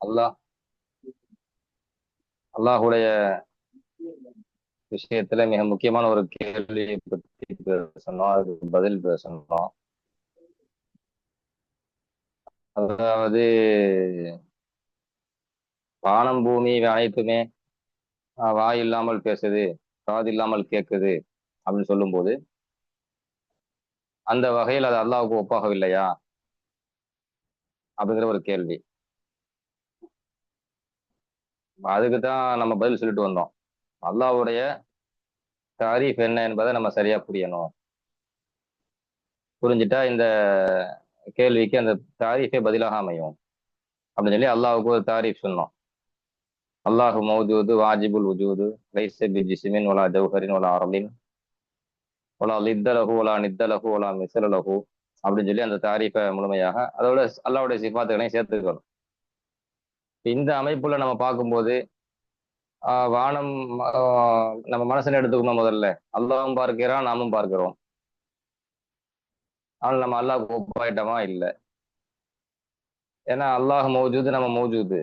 அல்லாஹ் அல்லாஹுடைய விஷயத்துல மிக முக்கியமான ஒரு கேள்வியை பற்றி பேசணும், அதுக்கு பதில் பேசணும். அதாவது வானம் பூமி இவை அனைத்துமே வாய் இல்லாமல் பேசுது, காது இல்லாமல் கேட்குது அப்படின்னு சொல்லும்போது அந்த வகையில் அது அல்லாஹ்வுக்கு ஒப்பாகவில்லையா அப்படிங்கிற ஒரு கேள்வி. அதுக்கு தான் நம்ம பதில் சொல்லிட்டு வந்தோம். அல்லாஹ்வுடைய தாரீஃப் என்ன என்பதை நம்ம சரியா புரியணும். புரிஞ்சுட்டா இந்த கேள்விக்கு அந்த தாரீஃபே பதிலாக அமையும் அப்படின்னு சொல்லி அல்லாஹ்வுக்கு ஒரு தாரீஃப் சொன்னோம். அல்லாஹு மௌஜூது வாஜிபுல் உஜூது லைஸ பி ஜிஸ்மின் வலா ஜௌஹரின் வலா அரலின் வலா லித்தலஹு வலா நித்தலஹு வலா மிஸ்லலஹு அப்படின்னு சொல்லி அந்த தாரீஃபை முழுமையாக அதோட அல்லாஹ்வுடைய சிஃபாத்துகளையும் சேர்த்துக்கணும். இந்த அமைப்புல நம்ம பார்க்கும்போது வானம் நம்ம மனசுல எடுத்துக்கணும். முதல்ல அல்லாஹ்வும் பார்க்கிறான், நாமும் பார்க்கிறோம். ஆனால் நம்ம அல்லாஹ்வுக்கு ஒப்பாயிட்டோமா? இல்லை. ஏன்னா அல்லாஹ் மௌஜூது, நம்ம மௌஜூது.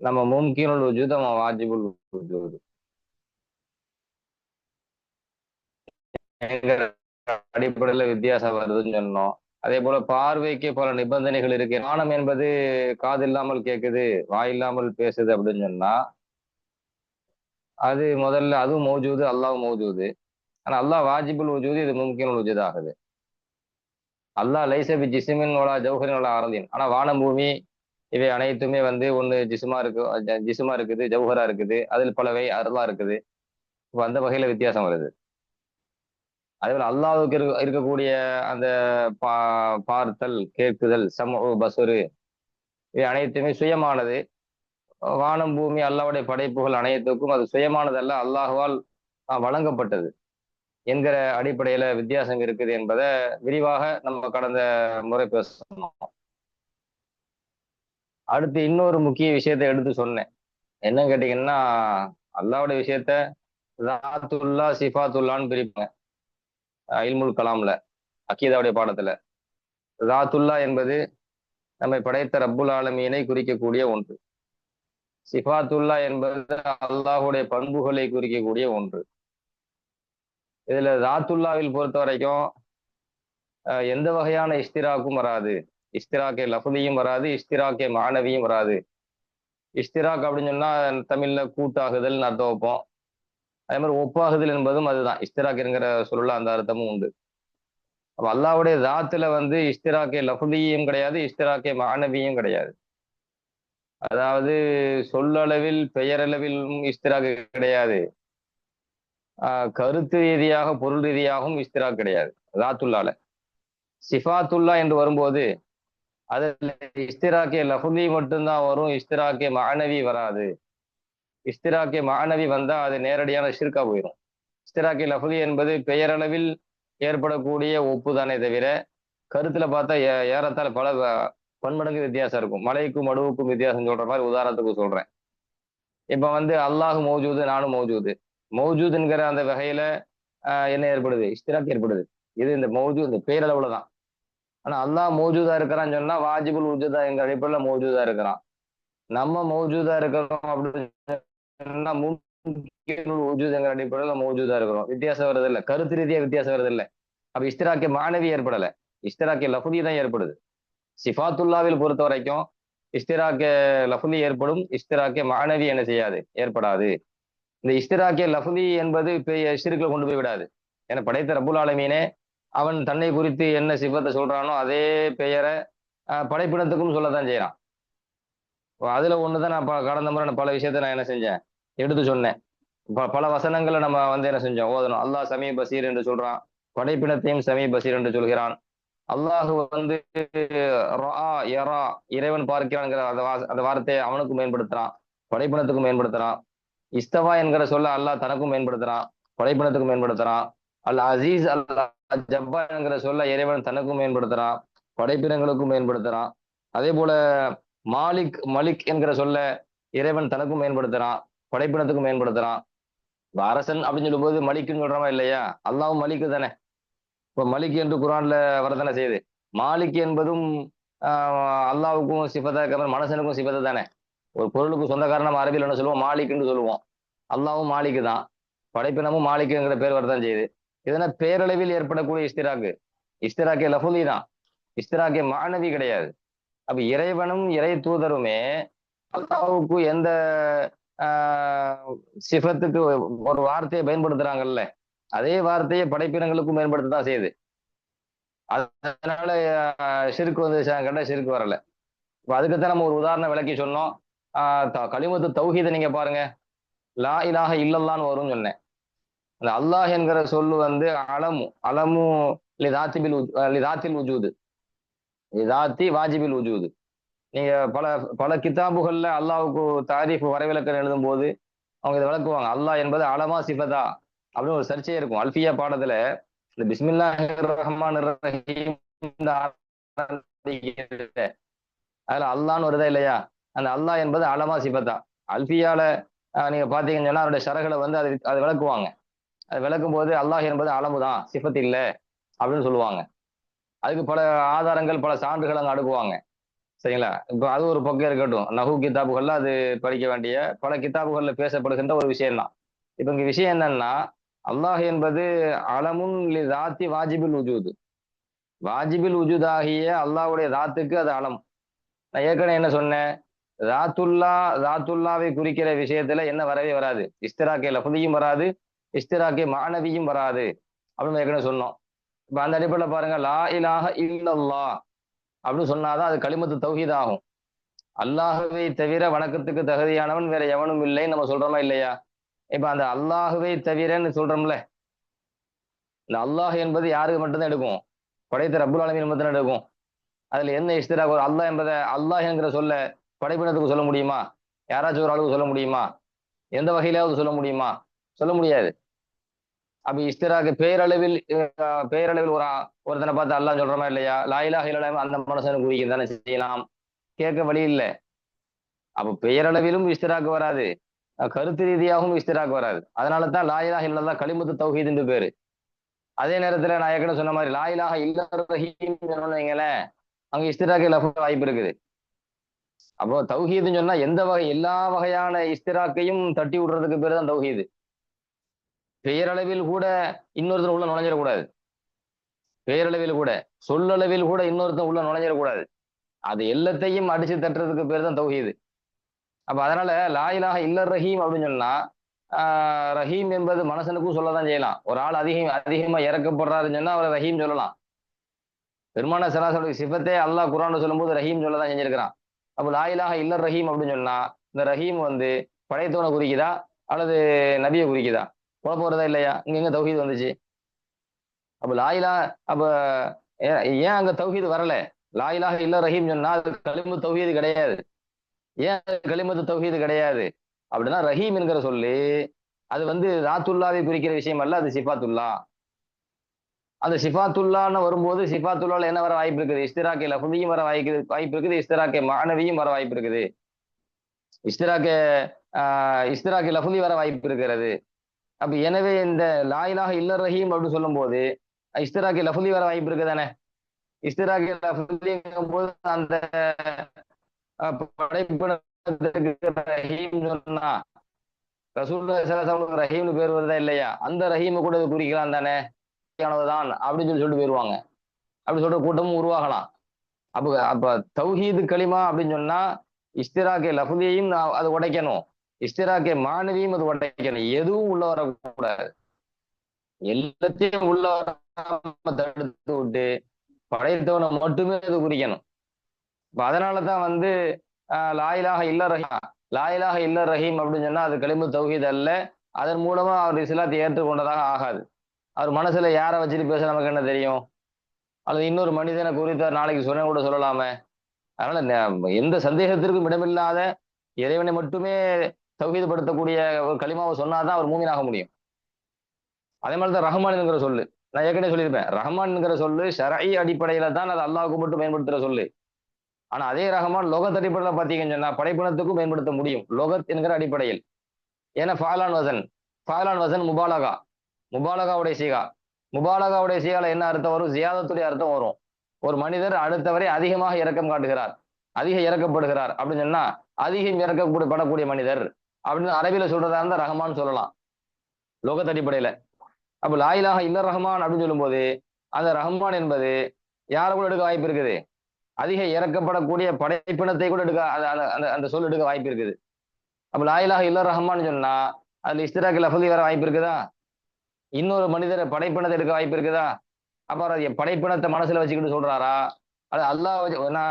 நம்ம மும்கினுல் வஜூத், நம்ம வாஜிபுல் வஜூத் அடிப்படையில வித்தியாசம் வருதுன்னு சொன்னோம். அதே போல பார்வைக்கு பல நிபந்தனைகள் இருக்கு. ஞானம் என்பது காது இல்லாமல் கேட்குது, வாய் இல்லாமல் பேசுது அப்படின்னு சொன்னா அது முதல்ல அதுவும் மௌஜூது, அல்லாஹ் மௌஜூது. ஆனா அல்லாஹ் வாஜிபுல் வஜூது, இது மும்கினுல் வஜூத் ஆகுது. அல்லாஹ் லைஸ பி ஜிஸ்மின் வலா ஜௌஹரின் வலா அரலின். ஆனா வானம் பூமி இவை அனைத்துமே ஒண்ணு ஜிஸ்மா இருக்கு, ஜிஸ்மா இருக்குது, ஜௌஹரா இருக்குது, அதில் பலவை அருளா இருக்குது. இப்ப அந்த வகையில வித்தியாசம் வருது. அதே போல அல்லாஹ்வுக்கு இருக்கக்கூடிய அந்த பார்த்தல், கேட்குதல், சமூ பசுரு இவை அனைத்துமே சுயமானது. வானம் பூமி அல்லாஹ்வுடைய படைப்புகள் அனைத்துக்கும் அது சுயமானதல்ல, அல்லாஹ்வால் வழங்கப்பட்டது என்கிற அடிப்படையில வித்தியாசம் இருக்குது என்பதை விரிவாக நம்ம கடந்த முறை பேசணும். அடுத்து இன்னொரு முக்கிய விஷயத்தை எடுத்து சொன்னேன். என்னன்னு கேட்டீங்கன்னா, அல்லாஹ்வுடைய விஷயத்த ஸாத்துல்லா, சிஃபாத்துல்லான்னு பிரிப்பாங்க இல்முல் கலாம்ல, அக்கீதாவுடைய பாடத்துல. ஸாத்துல்லா என்பது நம்மை படைத்த ரப்புல் ஆலமீனை குறிக்கக்கூடிய ஒன்று. சிஃபாத்துல்லா என்பது அல்லாஹ்வுடைய பண்புகளை குறிக்கக்கூடிய ஒன்று. இதுல ஸாத்துல்லாவில் பொறுத்த வரைக்கும் எந்த வகையான இஸ்திராக்கும் வராது. இஸ்திராக்கே லஃப்லியும் வராது, இஸ்திராக்கே மானவியும் வராது. இஸ்திராக் அப்படின்னு சொன்னா தமிழ்ல கூட்டாகுதல் அர்த்தம் வைப்போம். அதே மாதிரி ஒப்பாகுதல் என்பதும் அதுதான். இஸ்திராக் என்கிற சொல்ல அந்த அர்த்தமும் உண்டு. அப்ப அல்லாஹ்வுடைய தாத்துல இஸ்திராக்கே லஃப்லியும் கிடையாது, இஸ்திராக்கே மானவியும் கிடையாது. அதாவது சொல்லளவில் பெயரளவிலும் இஸ்திராக் கிடையாது. கருத்து ரீதியாக பொருள் ரீதியாகவும் இஸ்திராக் கிடையாது தாத்துல்லால. சிஃபாத்துல்லா என்று வரும்போது அதுல இஸ்திராக்கே லஃபுலி மட்டும்தான் வரும், இஸ்திராக்கே மானவி வராது. இஸ்திராக்கே மானவி வந்தா அது நேரடியான ஷிர்கா போயிடும். இஸ்திராக்கே லஃபுலி என்பது பெயரளவில் ஏற்படக்கூடிய ஒப்பு தானே தவிர கருத்துல பார்த்தா ஏறத்தாழ பல பன்மடங்கு வித்தியாசம் இருக்கும். மலைக்கும் மடுவுக்கும் வித்தியாசம் சொல்ற மாதிரி உதாரணத்துக்கு சொல்றேன். இப்ப அல்லாஹ் மௌஜூது, நானும் மௌஜூது. மௌஜூதுங்கிற அந்த வகையில என்ன ஏற்படுது? இஸ்திராக் ஏற்படுது. இது இந்த மௌஜூத் இந்த பேரளவுல தான். ஆனா அல்லாஹ் மௌஜூதா இருக்கிறான்னு சொன்னா வாஜிபுல் உஜூதா எங்க அடிப்படையில மௌஜூதா இருக்கிறான். நம்ம மௌஜூதா இருக்கிறோம் அப்படின்னு சொன்னா மும்கினுல் உஜூத் எங்க அடிப்படையில மௌஜூதா இருக்கிறோம். வித்தியாசம் வருது இல்ல, கருத்து ரீதியா வித்தியாசம் வருது இல்ல. அப்ப இஸ்திராக்கே மானவி ஏற்படல, இஸ்திராக்கே லஃபுலி தான் ஏற்படுது. சிஃபாத்துல்லாவில் பொறுத்த வரைக்கும் இஸ்திராக்கே லஃபுலி ஏற்படும், இஸ்திராக்கே மானவி என்ன செய்யாது, ஏற்படாது. இந்த இஸ்திராக்கே லஃபுலி என்பது ஷிர்க்ல கொண்டு போய் விடாது. ஏன்னா படைத்த ரப்புல் ஆலமீனே அவன் தன்னை குறித்து என்ன சிபத்தை சொல்றானோ அதே பெயரை படைப்பினத்துக்கும் சொல்லத்தான் செய்யறான். அதுல ஒண்ணுதான் நான் கடந்த முறை பல விஷயத்த நான் என்ன செஞ்சேன், எடுத்து சொன்னேன். பல வசனங்களை நம்ம என்ன செஞ்சோம், ஓதணும். அல்லாஹ் சமீ பசீர் என்று சொல்றான், படைப்பினத்தையும் சமீ பசீர் என்று சொல்கிறான். அல்லாஹ் இறைவன் பார்க்கிறான்ங்கிற அந்த வார்த்தையை அவனுக்கும் மேம்படுத்துறான், படைப்பினத்துக்கும் மேம்படுத்துறான். இஸ்தவா என்கிற சொல்ல அல்லாஹ் தனக்கும் மேம்படுத்துறான், படைப்பினத்துக்கும் மேம்படுத்துறான். அல் அசீஸ் அல் ஜப்பா என்கிற சொல்ல இறைவன் தனக்கும் மேம்படுத்துறான், படைப்பினங்களுக்கும் மேம்படுத்துறான். அதே போல மாலிக் மலிக் என்கிற சொல்ல இறைவன் தனக்கும் மேம்படுத்துறான், படைப்பினத்துக்கும் மேம்படுத்துறான். அரசன் அப்படின்னு சொல்லும் போது மலிக்குன்னு சொல்றமா இல்லையா? அல்லாவும் மலிக்கு தானே. இப்ப மலிக் என்று குரான்ல வரதானே செய்யுது. மாலிக் என்பதும் அல்லாவுக்கும் சிபத்தா இருக்க மனுஷனுக்கும் சிபத்தை தானே. ஒரு பொருளுக்கு சொந்தக்காரன் நம்ம அரபியில் என்ன சொல்லுவோம், மாலிக்குன்னு சொல்லுவோம். அல்லாவும் மாலிக்கு தான், படைப்பினமும் மாலிக்குங்கிற பேர் வரதான் செய்யுது. இதனால் பேரளவில் ஏற்படக்கூடிய இஸ்திராக்கு, இஸ்திராக்கே லஃபுலி தான், இஸ்திராக்கே மாணவி கிடையாது. அப்ப இறைவனும் இறை தூதருமே அல்லாவுக்கு எந்த சிஃபத்துக்கு ஒரு வார்த்தையை பயன்படுத்துறாங்கல்ல, அதே வார்த்தையை படைப்பினங்களுக்கும் பயன்படுத்ததான் செய்யுது. அதனால ஷிர்க் வந்து கண்ட ஷிர்க் வரல. இப்ப அதுக்குத்தான் நம்ம ஒரு உதாரணம் விளக்கி சொன்னோம். கலிமத்து தௌஹீதை நீங்க பாருங்க, லா இலாஹ இல்லல்லான்னு வரும்னு சொன்னேன். அந்த அல்லாஹ் என்கிற சொல்லு வந்து அலமு அலமு லிதாத்தில் உஜூது, லிதாத்தி வாஜிபில் உஜூது. நீங்க பல பல கிதாபுகள்ல அல்லாஹ்வுக்கு தாரீஃப் வரைவிலக்கணம் எழுதும் போது அவங்க இதை விளக்குவாங்க. அல்லாஹ் என்பது அலமா சிஃபதா அப்படின்னு ஒரு சர்ச்சையே இருக்கும். அல்ஃபியா பாடத்துல இந்த பிஸ்மில்லாஹிர் ரஹ்மானிர் ரஹீம் அதுல அல்லான்னு வருதா இல்லையா, அந்த அல்லாஹ் என்பது அலமா சிஃபத்தா. அல்ஃபியால நீங்க பாத்தீங்கன்னு சொன்னா அவருடைய ஷரகளை வந்து அது விளக்குவாங்க. அது விளக்கும் போது அல்லாஹ் என்பது அலமுதான், சிஃபத் இல்லை அப்படின்னு சொல்லுவாங்க. அதுக்கு பல ஆதாரங்கள் பல சான்றுகள் அங்க அடுக்குவாங்க. சரிங்களா? இப்போ அது ஒரு பக்கம் இருக்கட்டும். நஹு கிதாபுகள்ல அது படிக்க வேண்டிய பல கிதாபுகள்ல பேசப்படுகின்ற ஒரு விஷயம் தான். இப்ப இங்க விஷயம் என்னன்னா, அல்லாஹ் என்பது அலமுன் லிதாத்தி வாஜிபில் உஜூது, வாஜிபில் உஜூத் ஆகிய அல்லாஹ்வுடைய தாத்துக்கு அது அலம். நான் ஏற்கனவே என்ன சொன்னேன், ராத்துல்லா ராத்துல்லாவை குறிக்கிற விஷயத்துல என்ன வரவே வராது, இஸ்திராக்கே லஃபதியும் வராது, இஸ்திராக்கே மானவியும் வராது அப்படின்னு ஏற்கனவே சொன்னோம். இப்ப அந்த அடிப்படையில் பாருங்க, லா இலாஹ இல்லல்லாஹ் அப்படின்னு சொன்னாதான் அது கலிமத்து தௌஹீத் ஆகும். அல்லாஹுவை தவிர வணக்கத்துக்கு தகுதியானவன் வேற எவனும் இல்லைன்னு நம்ம சொல்றோமா இல்லையா? இப்ப அந்த அல்லாஹுவை தவிரன்னு சொல்றோம்ல, இந்த அல்லாஹ் என்பது யாருக்கு மட்டும்தான் எடுக்கும், படைத்த ரப்புல் ஆலமீன் மட்டும்தான் எடுக்கும். அதுல என்ன இஸ்திராக் ஒரு அல்லாஹ் என்பதை அல்லாஹ் என்கிற சொல்ல படைப்பினத்துக்கு சொல்ல முடியுமா? யாராச்சும் ஒரு ஆளுக்கு சொல்ல முடியுமா? எந்த வகையிலாவது சொல்ல முடியுமா? சொல்ல முடியாது. அப்ப இஸ்திராக்கு பேரளவில் ஒருத்தனை பார்த்து அல்லாஹ் சொல்றோமா இல்லையா? லா இலாஹ இல்லல்லாஹ் அந்த மனுஷனுக்கு குறிக்க தானே செய்யலாம், கேட்க வழி இல்லை. அப்ப பெயரளவிலும் இஸ்திராக்கு வராது, கருத்து ரீதியாகவும் இஸ்திராக்கு வராது. அதனால தான் லா இலாஹ இல்லல்லாஹ் கலிமத்து தௌஹீத் என்று பேரு. அதே நேரத்துல நான் ஏற்கனவே சொன்ன மாதிரி லா இலாஹ இல்லர் வைங்களேன், அங்க இஸ்திராக்கு லஃபுல் வாய்ப்பு இருக்குது. அப்போ தௌஹீதுன்னு சொன்னா எந்த வகை எல்லா வகையான இஸ்திராக்கையும் தட்டி விடுறதுக்கு பேர் தான் தௌஹீது. பெயரளவில் கூட இன்னொருத்தர் உள்ள நுழைஞ்சிடக்கூடாது, பெயரளவில் கூட சொல்லளவில் கூட இன்னொருத்தன் உள்ள நுழைஞ்சிடக்கூடாது. அது எல்லாத்தையும் அடிச்சு தட்டுறதுக்கு பேர் தான் தௌஹீது. அப்ப அதனால லா இலாஹ இல்லர் ரஹீம் அப்படின்னு சொன்னா, ரஹீம் என்பது மனுஷனுக்கும் சொல்லதான் செய்யலாம். ஒரு ஆள் அதிகமா இறக்கப்படுறாருன்னு சொன்னா அவரை ரஹீம் சொல்லலாம். பெருமான சராசரி சிஃபத்தே அல்லாஹ் குர்ஆன்ல சொல்லும்போது ரஹீம் சொல்லதான் செஞ்சிருக்கிறான். அப்ப லா இலாஹ இல்லர் ரஹீம் அப்படின்னு சொன்னா இந்த ரஹீம் வந்து படைத்தவனை குறிக்குதா அல்லது நபியை குறிக்குதா? குழப்பம் வருதா இல்லையா? இங்க எங்க தௌஹீது வந்துச்சு? அப்ப லா இலாஹ அப்ப ஏன் அங்க தௌஹீது வரல? லா இலாஹ இல்லர் ரஹீம் சொன்னா அது கலிமத்து தௌஹீது கிடையாது. ஏன் கலிமத்து தௌஹீது கிடையாது அப்படின்னா, ரஹீம் என்கிற சொல்லி அது வந்து ராத்துல்லாவை குறிக்கிற விஷயம் அல்ல, அது சிஃபாத்துல்லா. அந்த சிஃபாத்துல்லான்னு வரும்போது சிஃபாத்துல்லால என்ன வர வாய்ப்பு இருக்குது? இஸ்திராக்கே லஃபதியும் வர வாய்ப்பு இருக்குது, இஸ்திராக்கே மானவியும் வர வாய்ப்பு இருக்குது, இஸ்திராக்கே இஸ்திராக்கே லஃபதி வர வாய்ப்பு இருக்கிறது. அப்ப எனவே இந்த லா இலாஹ இல்லர் ரஹீம் அப்படின்னு சொல்லும் போது இஸ்திராக்கே லஃபதி வர வாய்ப்பு இருக்குது தானே. இஸ்திராக்கே லஃபதிங்கும் போது அந்த படைப்பினத்துக்கு ரஹீம் சொன்னா ரசூலுல்லாஹி ஸல்லல்லாஹு அலைஹி வஸல்லம் ரஹீம்னு பேர் வருதா இல்லையா? அந்த ரஹீமை கூட குறிக்கலாம் தானே, தான் அப்படின்னு சொல்லிட்டு போயிருவாங்க. அப்படி சொல்ற கூட்டமும் உருவாகலாம். அப்ப அப்ப தௌஹீது களிமா அப்படின்னு சொன்னா இஸ்திராக்கே லஃபதியையும் அது உடைக்கணும், இஸ்திராக்கே மானவியும் அது உடைக்கணும். எதுவும் உள்ள வரக்கூடாது, எல்லாத்தையும் உள்ள வராம தடுத்து விட்டு படைத்தவனை மட்டுமே அது குறிக்கணும். அதனாலதான் வந்து லா இலாஹ இல்லர் ரஹீம், லா இலாஹ இல்லர் ரஹீம் அப்படின்னு சொன்னா அது கலிமத்து தௌஹீத் அல்ல. அதன் மூலமா அவர் இஸ்லாத்தை ஏற்றுக்கொண்டதாக ஆகாது. அவர் மனசுல யாரை வச்சுட்டு பேச நமக்கு என்ன தெரியும்? அல்லது இன்னொரு மனிதனை குறித்த நாளைக்கு சொன்ன கூட சொல்லலாமே. அதனால எந்த சந்தேகத்திற்கும் இடமில்லாத இறைவனை மட்டுமே தௌஹீதுபடுத்தக்கூடிய ஒரு கலிமாவை சொன்னாதான் அவர் மூமினாக முடியும். அதே மாதிரிதான் ரஹ்மான் என்கிற சொல்லு, நான் ஏற்கனவே சொல்லியிருப்பேன், ரஹ்மான் என்கிற சொல்லு ஷரஈ அடிப்படையில தான் அது அல்லாஹ்வுக்கு மட்டும் பயன்படுத்துற சொல்லு. ஆனா அதே ரஹ்மான் லோகத் அடிப்படையில பாத்தீங்கன்னு சொன்னா படைப்பினத்துக்கும் பயன்படுத்த முடியும் லோகத் என்கிற அடிப்படையில். ஏன்னா ஃபாலான் வசன் முபாலகா, முபாலகாவுடைய சீகா. முபாலகாவுடைய சீகால என்ன அர்த்தம் வரும்? ஜியாதத்துடைய அர்த்தம் வரும். ஒரு மனிதர் அடுத்தவரை அதிகமாக இரக்கம் காட்டுகிறார், அதிக இறக்கப்படுகிறார் அப்படின்னு சொன்னா அதிகம் இறக்கப்படக்கூடிய மனிதர் அப்படின்னு அரபியில சொல்றதா இருந்தா ரஹ்மான் சொல்லலாம் லோகத் அடிப்படையில. அப்ப லா இலாஹ இல்ல ரஹ்மான் அப்படின்னு சொல்லும்போது அந்த ரஹ்மான் என்பது யாரை கூட எடுக்க வாய்ப்பு இருக்குது? அதிக இறக்கப்படக்கூடிய படைப்பினத்தை கூட எடுக்க அந்த சொல் எடுக்க வாய்ப்பு இருக்குது. அப்ப லா இலாஹ இல்ல ரஹ்மான் சொன்னா அதுல இஸ்திராக்கு லஃபதி வர வாய்ப்பு இருக்குதா? இன்னொரு மனிதரை படைப்பினத்தை எடுக்க வாய்ப்பு இருக்குதா? அப்புறம் அது படைப்பினத்தை மனசுல வச்சுக்கிட்டு சொல்றாரா? அது அல்லாஹ் ஏன்னா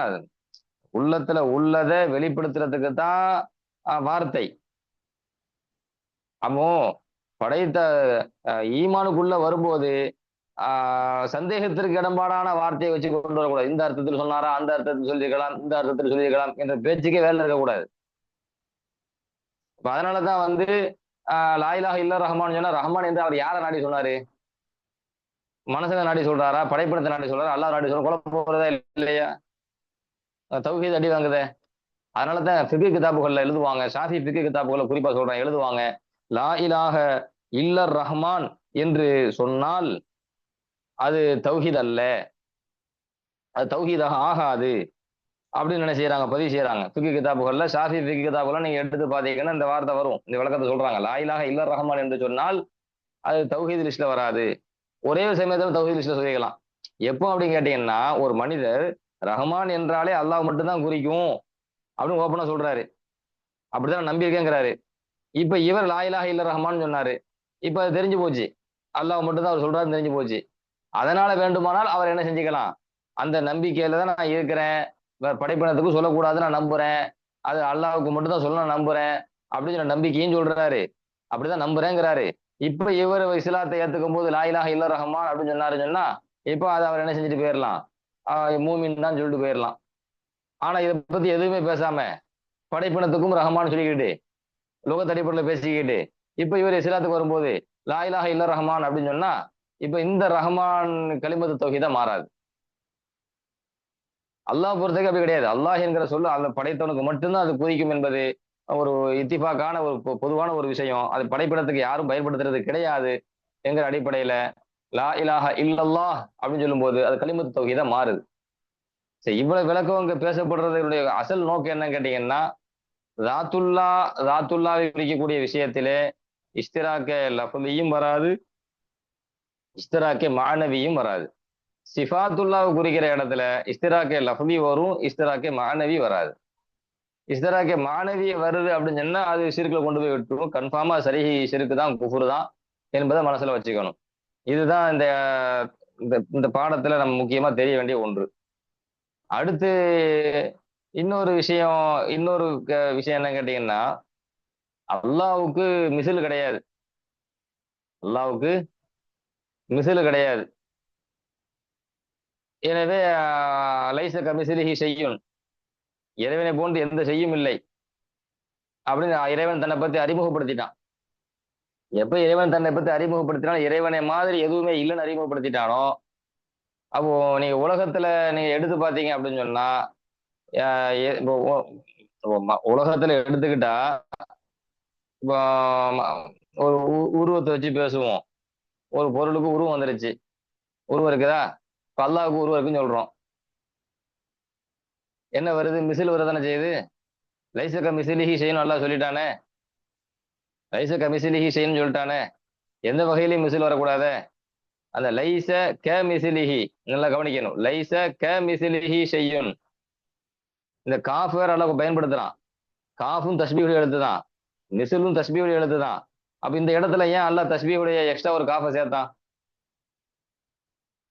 உள்ளத்துல உள்ளதை வெளிப்படுத்துறதுக்கு தான் வார்த்தை. அப்போ படைத்த ஈமானுக்குள்ள வரும்போது சந்தேகத்திற்கு இடம்பாடான வார்த்தையை வச்சு கொண்டு வரக்கூடாது. இந்த அர்த்தத்தில் சொன்னாரா, அந்த அர்த்தத்தில் சொல்லியிருக்கலாம், இந்த அர்த்தத்தில் சொல்லியிருக்கலாம் என்ற பேச்சுக்கே வேலை இருக்கக்கூடாது. அதனாலதான் வந்து லா இலாஹ இல்ல ரஹ்மான் சொன்னா ரஹ்மான் என்று அவர் யாரை நாடி சொன்னாரு? மனசுல நாடி சொல்றாரா, படைப்பிடத்தை நாடி சொல்றாரா, அல்லாஹ் நாடி சொல்ற குழப்பம் போறதா இல்லையா? தௌஹீத் அடி வாங்குதே. அதனாலதான் ஃபிக்ஹ் கிதாபுகள்ல எழுதுவாங்க, ஷாஃபி ஃபிக்ஹ் கிதாபுகள்ல குறிப்பா சொல்றேன் எழுதுவாங்க, லா இலாஹ இல்லர் ரஹ்மான் என்று சொன்னால் அது தௌஹீத் அல்ல, அது தௌஹீதாக ஆகாது அப்படின்னு என்ன செய்யறாங்க, பதிவு செய்யறாங்க. ஃபிக்ஹ் கிதாபுகள்ல ஷாஃபி ஃபிக்ஹ் கிதாபுகள்ல நீங்க எடுத்து பாத்தீங்கன்னா இந்த வார்த்தை வரும், இந்த விளக்கத்தை சொல்றாங்க. லா இலாஹ இல்லர் ரஹ்மான் என்று சொன்னால் அது தௌஹீத் லிஸ்ட்ல வராது. ஒரே ஒரு சமயத்துல தௌஹீத் லிஸ்ட்ல சொல்லிக்கலாம். எப்போ அப்படின்னு கேட்டீங்கன்னா ஒரு மனிதர் ரஹ்மான் என்றாலே அல்லாஹ் மட்டும்தான் குறிக்கும் அப்படின்னு ஓப்பனா சொல்றாரு, அப்படிதான் நம்பியிருக்கேங்கிறாரு. இப்ப இவர் லா இலாஹ இல்ல ரஹ்மான் சொன்னாரு, இப்ப அது தெரிஞ்சு போச்சு, அல்லாஹ் மட்டும்தான் அவர் சொல்றாரு தெரிஞ்சு போச்சு. அதனால வேண்டுமானால் அவர் என்ன செஞ்சுக்கலாம், அந்த நம்பிக்கையில தான் நான் இருக்கிறேன், படைப்பினத்துக்கும் சொல்லக்கூடாது நான் நம்புறேன், அது அல்லாஹ்வுக்கு மட்டும்தான் சொல்ல நான் நம்புறேன் அப்படின்னு சொன்ன நம்பிக்கையும் சொல்றாரு, அப்படிதான் நம்புறேங்கிறாரு. இப்ப இவர் இஸ்லாத்தை ஏத்துக்கும் போது லா இலாஹ இல்ல ரஹ்மான் அப்படின்னு சொன்னா இப்போ அதை அவர் என்ன செஞ்சுட்டு போயிடலாம், மூமின் தான் சொல்லிட்டு போயிடலாம். ஆனா இதை பத்தி எதுவுமே பேசாம படைப்பினத்துக்கும் ரஹ்மான் சொல்லிக்கிட்டு லோகத் அடிப்படையில் பேசிக்கிட்டு இப்ப இவர் இஸ்லாத்துக்கு வரும்போது லா இலாஹ இல்ல ரஹ்மான் அப்படின்னு சொன்னா இப்ப இந்த ரஹ்மான் கலிமத்து தௌஹீதா மாறாது. அல்லாஹ் பொறுத்தவரைக்கும் அப்படி கிடையாது. அல்லாஹ் என்கிற சொல்லு அந்த படைத்தவனுக்கு மட்டும்தான் அது குறிக்கும் என்பது ஒரு இத்திஃபாக்கான ஒரு பொதுவான ஒரு விஷயம். அது படைப்பிடத்துக்கு யாரும் பயன்படுத்துறது கிடையாது என்கிற அடிப்படையில லா இலாஹ இல்லல்லாஹ் அப்படின்னு சொல்லும்போது அது கலிமத்து தௌஹீதா மாறுது. சரி, இவ்வளவு விளக்கம் இங்க பேசப்படுறதுடைய அசல் நோக்கம் என்னன்னு கேட்டீங்கன்னா ராத்துல்லா ராத்துல்லாவை பிரிக்கக்கூடிய விஷயத்திலே இஸ்திராக்க லஃபலியும் வராது, இஸ்திராக்க மானவியும் வராது. சிஃபாத்துல்லாவை குறிக்கிற இடத்துல இஸ்திராக்க லஃபலி வரும், இஸ்திராக்க மானவி வராது. இஸ்திராக்க மானவி வருது அப்படின்னு சொன்னா அது சிறுக்குல கொண்டு போய் விட்டுரும். கன்ஃபார்மா சரி சிறுக்கு தான் குஃபுரு தான் என்பதை மனசுல வச்சுக்கணும். இதுதான் இந்த இந்த பாடத்துல நம்ம முக்கியமா தெரிய வேண்டிய ஒன்று. அடுத்து இன்னொரு விஷயம், இன்னொரு விஷயம் என்ன கேட்டீங்கன்னா அல்லாவுக்கு மிசில் கிடையாது. அல்லாவுக்கு மிசில் கிடையாது. எனவே லைச கமிசிலிஹி ஷையுன், இறைவனை போன்று எந்த செய்யும் இல்லை அப்படின்னு இறைவன் தன்னை பத்தி அறிமுகப்படுத்திட்டான். எப்ப இறைவன் தன்னை பத்தி அறிமுகப்படுத்தினாலும் இறைவனை மாதிரி எதுவுமே இல்லைன்னு அறிமுகப்படுத்திட்டானோ அப்போ நீங்க உலகத்துல நீங்க எடுத்து பாத்தீங்க அப்படின்னு சொன்னா உலகத்துல எடுத்துக்கிட்டா இப்போ ஒரு உருவத்தை வச்சு பேசுவோம். ஒரு பொருளுக்கு உருவம் வந்துருச்சு, உருவம் இருக்குதா, இப்ப அல்லாஹ்வுக்கு உருவம் இருக்குன்னு சொல்றோம். என்ன வருது, மிசில் வரதானே செய்யுது. லைச கமிசிலிஹி ஷைன்னு அல்லாஹ் சொல்லிட்டானே, லைச கமிசிலிஹி ஷைன்னு சொல்லிட்டானே, எந்த வகையிலையும் மிசில் வரக்கூடாது. அந்த லைச க மிசிலிஹி நல்லா கவனிக்கணும். லைச க மிசிலிஹி ஷையுன், இந்த காஃப் வேற அல்லாஹ் பயன்படுத்துறான். காஃபும் தஸ்பீஹுடைய எழுத்து தான், மிசிலும் தஸ்பீஹுடைய எழுத்து தான். அப்ப இந்த இடத்துல ஏன் அல்லாஹ் தஸ்பீஹுடைய எக்ஸ்ட்ரா ஒரு காஃபை சேர்த்தான்?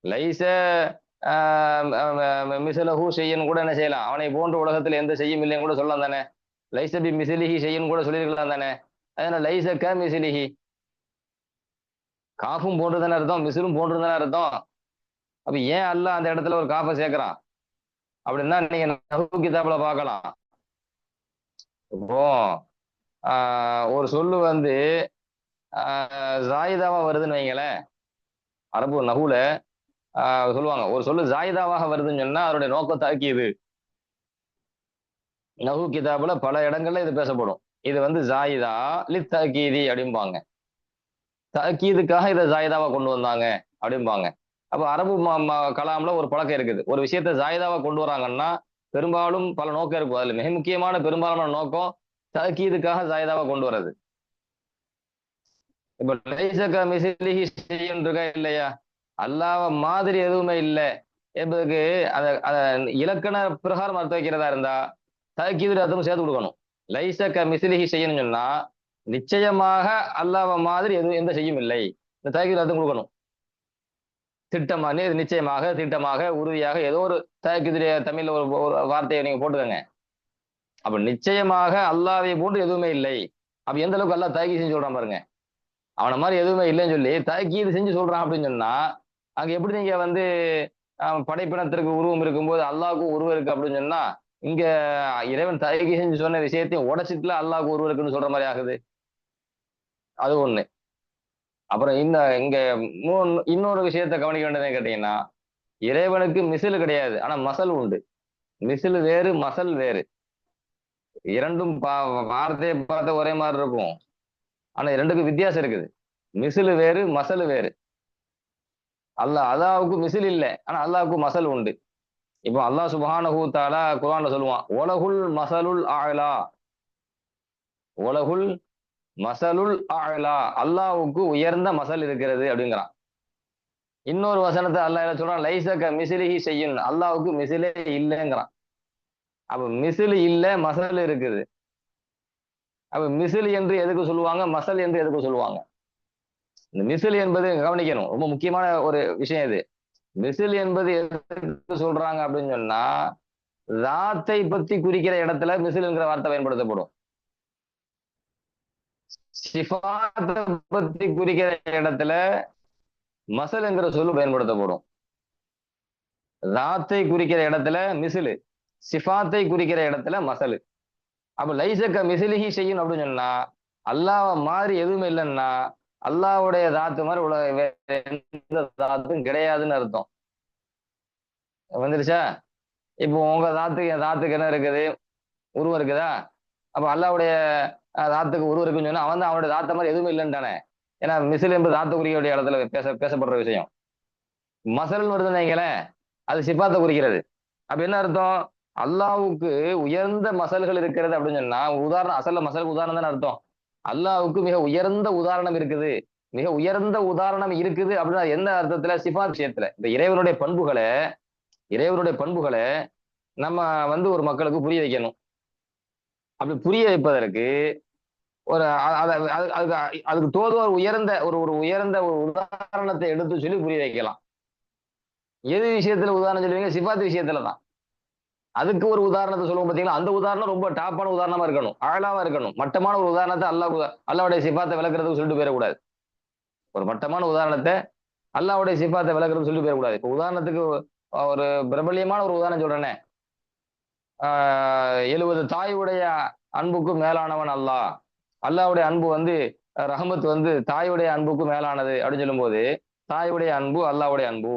லைச மிசிலஹு ஷையன் கூட என்ன செய்யலாம், அவனை போன்ற உலகத்தில் எந்த செய்யும் இல்லைன்னு கூட சொல்லலாம் தானே. லைச பி மிசிலிஹி ஷையன் கூட சொல்லியிருக்கலாம் தானே. அதனால லைச க மிசிலிஹி, காஃபும் போன்றதுன்னு அர்த்தம், மிசிலும் போன்றதுன்னு அர்த்தம். அப்ப ஏன் அல்லாஹ் அந்த இடத்துல ஒரு காஃபை சேர்க்கிறான் அப்படின்னா நீங்க நஹ்வு கிதாபுல பார்க்கலாம். இப்போ ஒரு சொல்லு வந்து ஜாயிதாவா வருதுன்னு வைங்களேன், அரபு நஹுல சொல்லுவாங்க ஒரு சொல்லு ஜாயிதாவாக வருதுன்னு சொன்னா அதனுடைய நோக்கம் தாக்கியது. நஹு கிதாபுல பல இடங்கள்ல இது பேசப்படும். இது வந்து ஜாயிதா லித் தகீதி அப்படிம்பாங்க, தகீதுக்காக இதை ஜாயிதாவா கொண்டு வந்தாங்க அப்படிம்பாங்க. அப்ப அரபு கலாம்ல ஒரு பழக்கம் இருக்குது. ஒரு விஷயத்த ஜாயிதாவா கொண்டு வராங்கன்னா பெரும்பாலும் பல நோக்கம் இருக்கும். அதுல மிக முக்கியமான பெரும்பாலான நோக்கம் தக்கீதுக்காக ஜாயிதாவா கொண்டு வர்றது. இப்ப லைசக மிஸ்லிஹி ஷைஉன் இருக்கா இல்லையா? அல்லாஹ் மாதிரி எதுவுமே இல்ல என்பதுக்கு அத அத இலக்கண பிரகாரம் அர்த்தம் வைக்கிறதா இருந்தா தக்கீது அர்த்தமும் சேர்த்து கொடுக்கணும். லைசக மிஸ்லிஹி ஷைஉன்னு சொன்னா நிச்சயமாக அல்லாஹ் மாதிரி எதுவும் எந்த செய்யும் இல்லை. இந்த தக்கீது அர்த்தம் கொடுக்கணும். திட்டமா நிச்சயமாக, திட்டமாக, உறுதியாக ஏதோ ஒரு தக்கீதுடைய தமிழ்ல ஒரு ஒரு வார்த்தையை நீங்க போட்டுக்கங்க. அப்ப நிச்சயமாக அல்லாஹ்வை போன்று எதுவுமே இல்லை. அப்ப எந்த அளவுக்கு அல்லாஹ் தக்கீது செஞ்சு சொல்றான் பாருங்க. அவன மாதிரி எதுவுமே இல்லைன்னு சொல்லி தக்கீது செஞ்சு சொல்றான் அப்படின்னு சொன்னா அங்க எப்படி நீங்க வந்து படைப்பினத்திற்கு உருவம் இருக்கும்போது அல்லாஹ்வுக்கு உருவம் இருக்கு அப்படின்னு சொன்னா இங்க இறைவன் தக்கீது செஞ்சு சொன்ன விஷயத்தையும் உடைச்சிட்டுல அல்லாஹ்வுக்கு உருவம் இருக்குன்னு சொல்ற மாதிரி ஆகுது. அது ஒண்ணு. அப்புறம் இங்க இன்னொரு விஷயத்தை கவனிக்க வேண்டியதுன்னு கேட்டீங்கன்னா இறைவனுக்கு மிசில் கிடையாது. ஆனா மசல் உண்டு. மிசில் வேறு, மசல் வேறு. இரண்டும் வார்த்தையை பார்த்த ஒரே மாதிரி இருக்கும். ஆனா இரண்டுக்கும் வித்தியாசம் இருக்குது. மிசில் வேறு, மசல் வேறு. அல்லாஹ்வுக்கு மிசில் இல்லை. ஆனா அல்லாஹ்வுக்கு மசல் உண்டு. இப்போ அல்லாஹ் சுப்ஹானஹு தஆலா குர்ஆன்ல சொல்லுவான், "ஒலகுல் மசலுல் அஅலா." ஒலகுல் மசலுல் அஅலா. அல்லாஹ்வுக்கு உயர்ந்த மசல் இருக்கிறது அப்படிங்கிறான். இன்னொரு வசனத்தை அல்லாஹ் என்ன சொல்றான், லைஸக மிஸ்லிஹி ஷைஉன். அல்லாஹ்வுக்கு மிசிலே இல்லைங்கிறான். அப்ப மிசில் இல்ல, மசல் இருக்குது. அப்ப மிசில் என்று எதுக்கு சொல்லுவாங்க, மசல் என்று எதுக்கு சொல்லுவாங்க? இந்த மிசில் என்பது கவனிக்கணும். ரொம்ப முக்கியமான ஒரு விஷயம் இது. மிசில் என்பது எதுக்கு சொல்றாங்க அப்படின்னு சொன்னா ராத்தை பத்தி குறிக்கிற இடத்துல மிசில் என்கிற வார்த்தை பயன்படுத்தப்படும். சிஃபாத்தை பத்தி குறிக்கிற இடத்துல மசல் என்கிற சொல்லு பயன்படுத்தப்படும். ராத்தை குறிக்கிற இடத்துல மிசிலு, சிஃபாத்தை குறிக்கிற இடத்துல மசலு. அப்ப லைசக்க மிசிலிஹி செய்யும் அப்படின்னு சொன்னா அல்லாஹ் மாதிரி எதுவுமே இல்லைன்னா அல்லாஹ்வுடைய தாத்து மாதிரி வேற எந்த தாத்தும் கிடையாதுன்னு அர்த்தம். வந்துருச்சா? இப்போ உங்க தாத்துக்கு என் தாத்துக்கு என்ன இருக்குது, உருவம் இருக்குதா? அப்ப அல்லாஹ்வுடைய தாத்துக்கு உருவம் இருக்குன்னு சொன்னா அவன் தான் அவனுடைய தாத்த மாதிரி எதுவுமே இல்லைன்னு தானே. ஏன்னா மிசில் என்பது தாத்து குறிக்கக்கூடிய இடத்துல பேசப்படுற விஷயம். மசல்னு வருதுன்னு வைங்களேன், அது சிஃபாத்தை குறிக்கிறது. அப்ப என்ன அர்த்தம்? அல்லாஹ்வுக்கு உயர்ந்த மசல்கள் இருக்கிறது அப்படின்னு சொன்னா உதாரணம், அசல்ல மசலுக்கு உதாரணம் தானே அர்த்தம். அல்லாஹ்வுக்கு மிக உயர்ந்த உதாரணம் இருக்குது. மிக உயர்ந்த உதாரணம் இருக்குது அப்படின்னா எந்த அர்த்தத்துல? சிஃபாத் விஷயத்துல. இந்த இறைவனுடைய பண்புகளை நம்ம வந்து ஒரு மக்களுக்கு புரிய வைக்கணும். அப்படி புரிய வைப்பதற்கு ஒரு அதுக்கு தோதுவா ஒரு உயர்ந்த ஒரு உதாரணத்தை எடுத்து சொல்லி புரிய வைக்கலாம். எது விஷயத்துல உதாரணம் சொல்லுவீங்க? சிஃபாத் விஷயத்துல தான். அதுக்கு ஒரு உதாரணத்தை சொல்லுவோம் பாத்தீங்களா, அந்த உதாரணம் ரொம்ப டாப்பான உதாரணமா இருக்கணும், ஆழமா இருக்கணும். மட்டமான ஒரு உதாரணத்தை அல்லாஹ்வுடைய சிஃபாத்தை விளக்குறதுக்கு சொல்லிட்டு போயிடக்கூடாது. ஒரு மட்டமான உதாரணத்தை அல்லாஹ்வுடைய சிஃபாத்தை விளக்குறதுக்கு சொல்லிட்டு போயிடக்கூடாது. இப்போ உதாரணத்துக்கு ஒரு பிரபல்யமான ஒரு உதாரணம் சொல்றேனே, 70 தாயுடைய அன்புக்கு மேலானவன் அல்லாஹ். அல்லாஹ்வுடைய அன்பு வந்து ரஹமத் வந்து தாயுடைய அன்புக்கு மேலானது அப்படின்னு சொல்லும்போது தாயுடைய அன்பு அல்லாஹ்வுடைய அன்பு.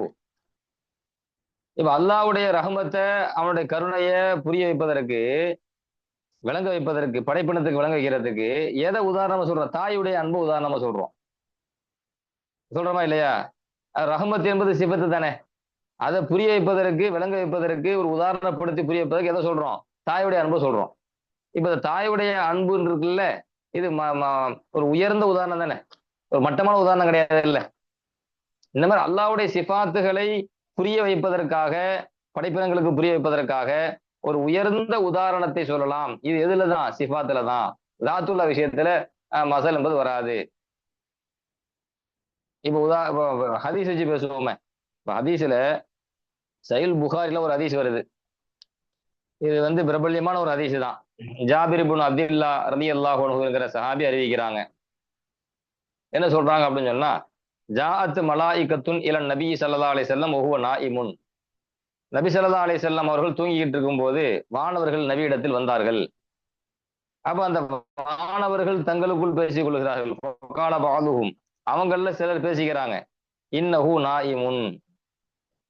இப்ப அல்லாஹ்வுடைய ரஹமத்தை அவனுடைய கருணைய புரிய வைப்பதற்கு, விளங்க வைப்பதற்கு, படைப்பினத்துக்கு விளங்க வைக்கிறதுக்கு எதை உதாரணமா சொல்றோம்? தாயுடைய அன்பு உதாரணமா சொல்றோம். சொல்றோமா இல்லையா? ரஹமத் என்பது சிபத்து தானே. அதை புரிய வைப்பதற்கு, விளங்க வைப்பதற்கு, ஒரு உதாரணப்படுத்தி புரிய வைப்பதற்கு எதை சொல்றோம்? தாயுடைய அன்பு சொல்றோம். இப்ப இந்த தாயுடைய அன்பு இருக்குல்ல, இது ஒரு உயர்ந்த உதாரணம் தானே, ஒரு மட்டமான உதாரணம் கிடையாது இல்ல. இந்த மாதிரி அல்லாஹ்வுடைய சிஃபாத்துகளை புரிய வைப்பதற்காக, படைப்பினங்களுக்கு புரிய வைப்பதற்காக ஒரு உயர்ந்த உதாரணத்தை சொல்லலாம். இது எதுல தான்? சிஃபாத்துல தான். தாத்துல்லா விஷயத்துல மசல் என்பது வராது. இப்ப ஹதீஸ் வச்சு பேசுவோமே. இப்ப ஹதீஸ்ல சஹீஹ் புகாரில ஒரு ஹதீஸ் வருது. இது வந்து பிரபல்யமான ஒரு ஹதீஸ் தான். ஜாபிர் இப்னு அப்துல்லா ரலியல்லாஹு அன்ஹுங்கிற சஹாபி அறிவிக்கிறாங்க. என்ன சொல்றாங்க அப்படின்னு சொன்னா, ஜாஅத் மலாயிகத்துன் இலன் நபி ஸல்லல்லாஹு அலைஹி வஸல்லம் வஹுவ நாயிமுன். நபி ஸல்லல்லாஹு அலைஹி வஸல்லம் அவர்கள் தூங்கிக்கிட்டு இருக்கும்போது வானவர்கள் நபியிடத்தில் வந்தார்கள். அப்ப அந்த வானவர்கள் தங்களுக்குள் பேசிக் கொள்கிறார்கள். ஃபகால பஅதுஹும், அவங்கள சிலர் பேசிக்கிறாங்க, இன்னஹு நாயிமுன்,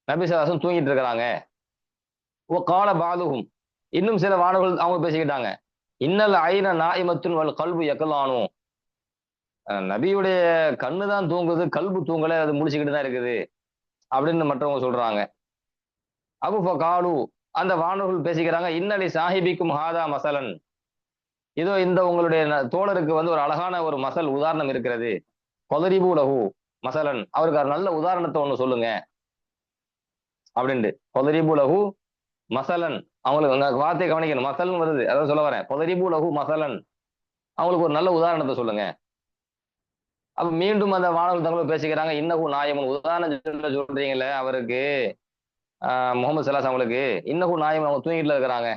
நபி ஸல்லல்லாஹு அலைஹி வஸல்லம் தூங்கிட்டு இருக்கிறாங்க. வகால பஅதுஹும், இன்னும் சில வானவர்கள் அவங்க பேசிக்கிட்டாங்க, இன்னல் ஐன நாயிமத்துன் வல் கல்பு யக்லானு, நபியுடைய கண்ணு தான் தூங்குது, கல்பு தூங்கல, அது முடிச்சுக்கிட்டு தான் இருக்குது. அப்படின்னு மற்றவங்க சொல்றாங்க. அபு காலு அந்த வானவர்கள் பேசிக்கிறாங்க, இன்னலி சாஹிபிக்கும் ஹாதா மசலன், இதோ இந்த உங்களுடைய தோழருக்கு வந்து ஒரு அழகான ஒரு மசல் உதாரணம் இருக்கிறது. கொதரிபு லஹு மசலன், அவருக்கு ஒரு நல்ல உதாரணத்தை ஒண்ணு சொல்லுங்க அப்படின்ட்டு. கொதரிபு லஹு மசலன், அவங்களுக்கு அந்த வார்த்தையை கவனிக்கணும், மசல்னு வருது, அதான் சொல்ல வரேன். கொதரிபு லஹு மசலன், அவங்களுக்கு ஒரு நல்ல உதாரணத்தை சொல்லுங்க. அப்ப மீண்டும் அந்த மாணவர்கள் தங்களும் பேசிக்கிறாங்க, இன்னஹு நாயமுன், உதாரணம் சொல்றீங்களே அவருக்கு, முகமது சல்லாஸ் அவங்களுக்கு, இன்னஹு நாயமுன், அவங்க தூங்கிட்டுல இருக்கிறாங்க.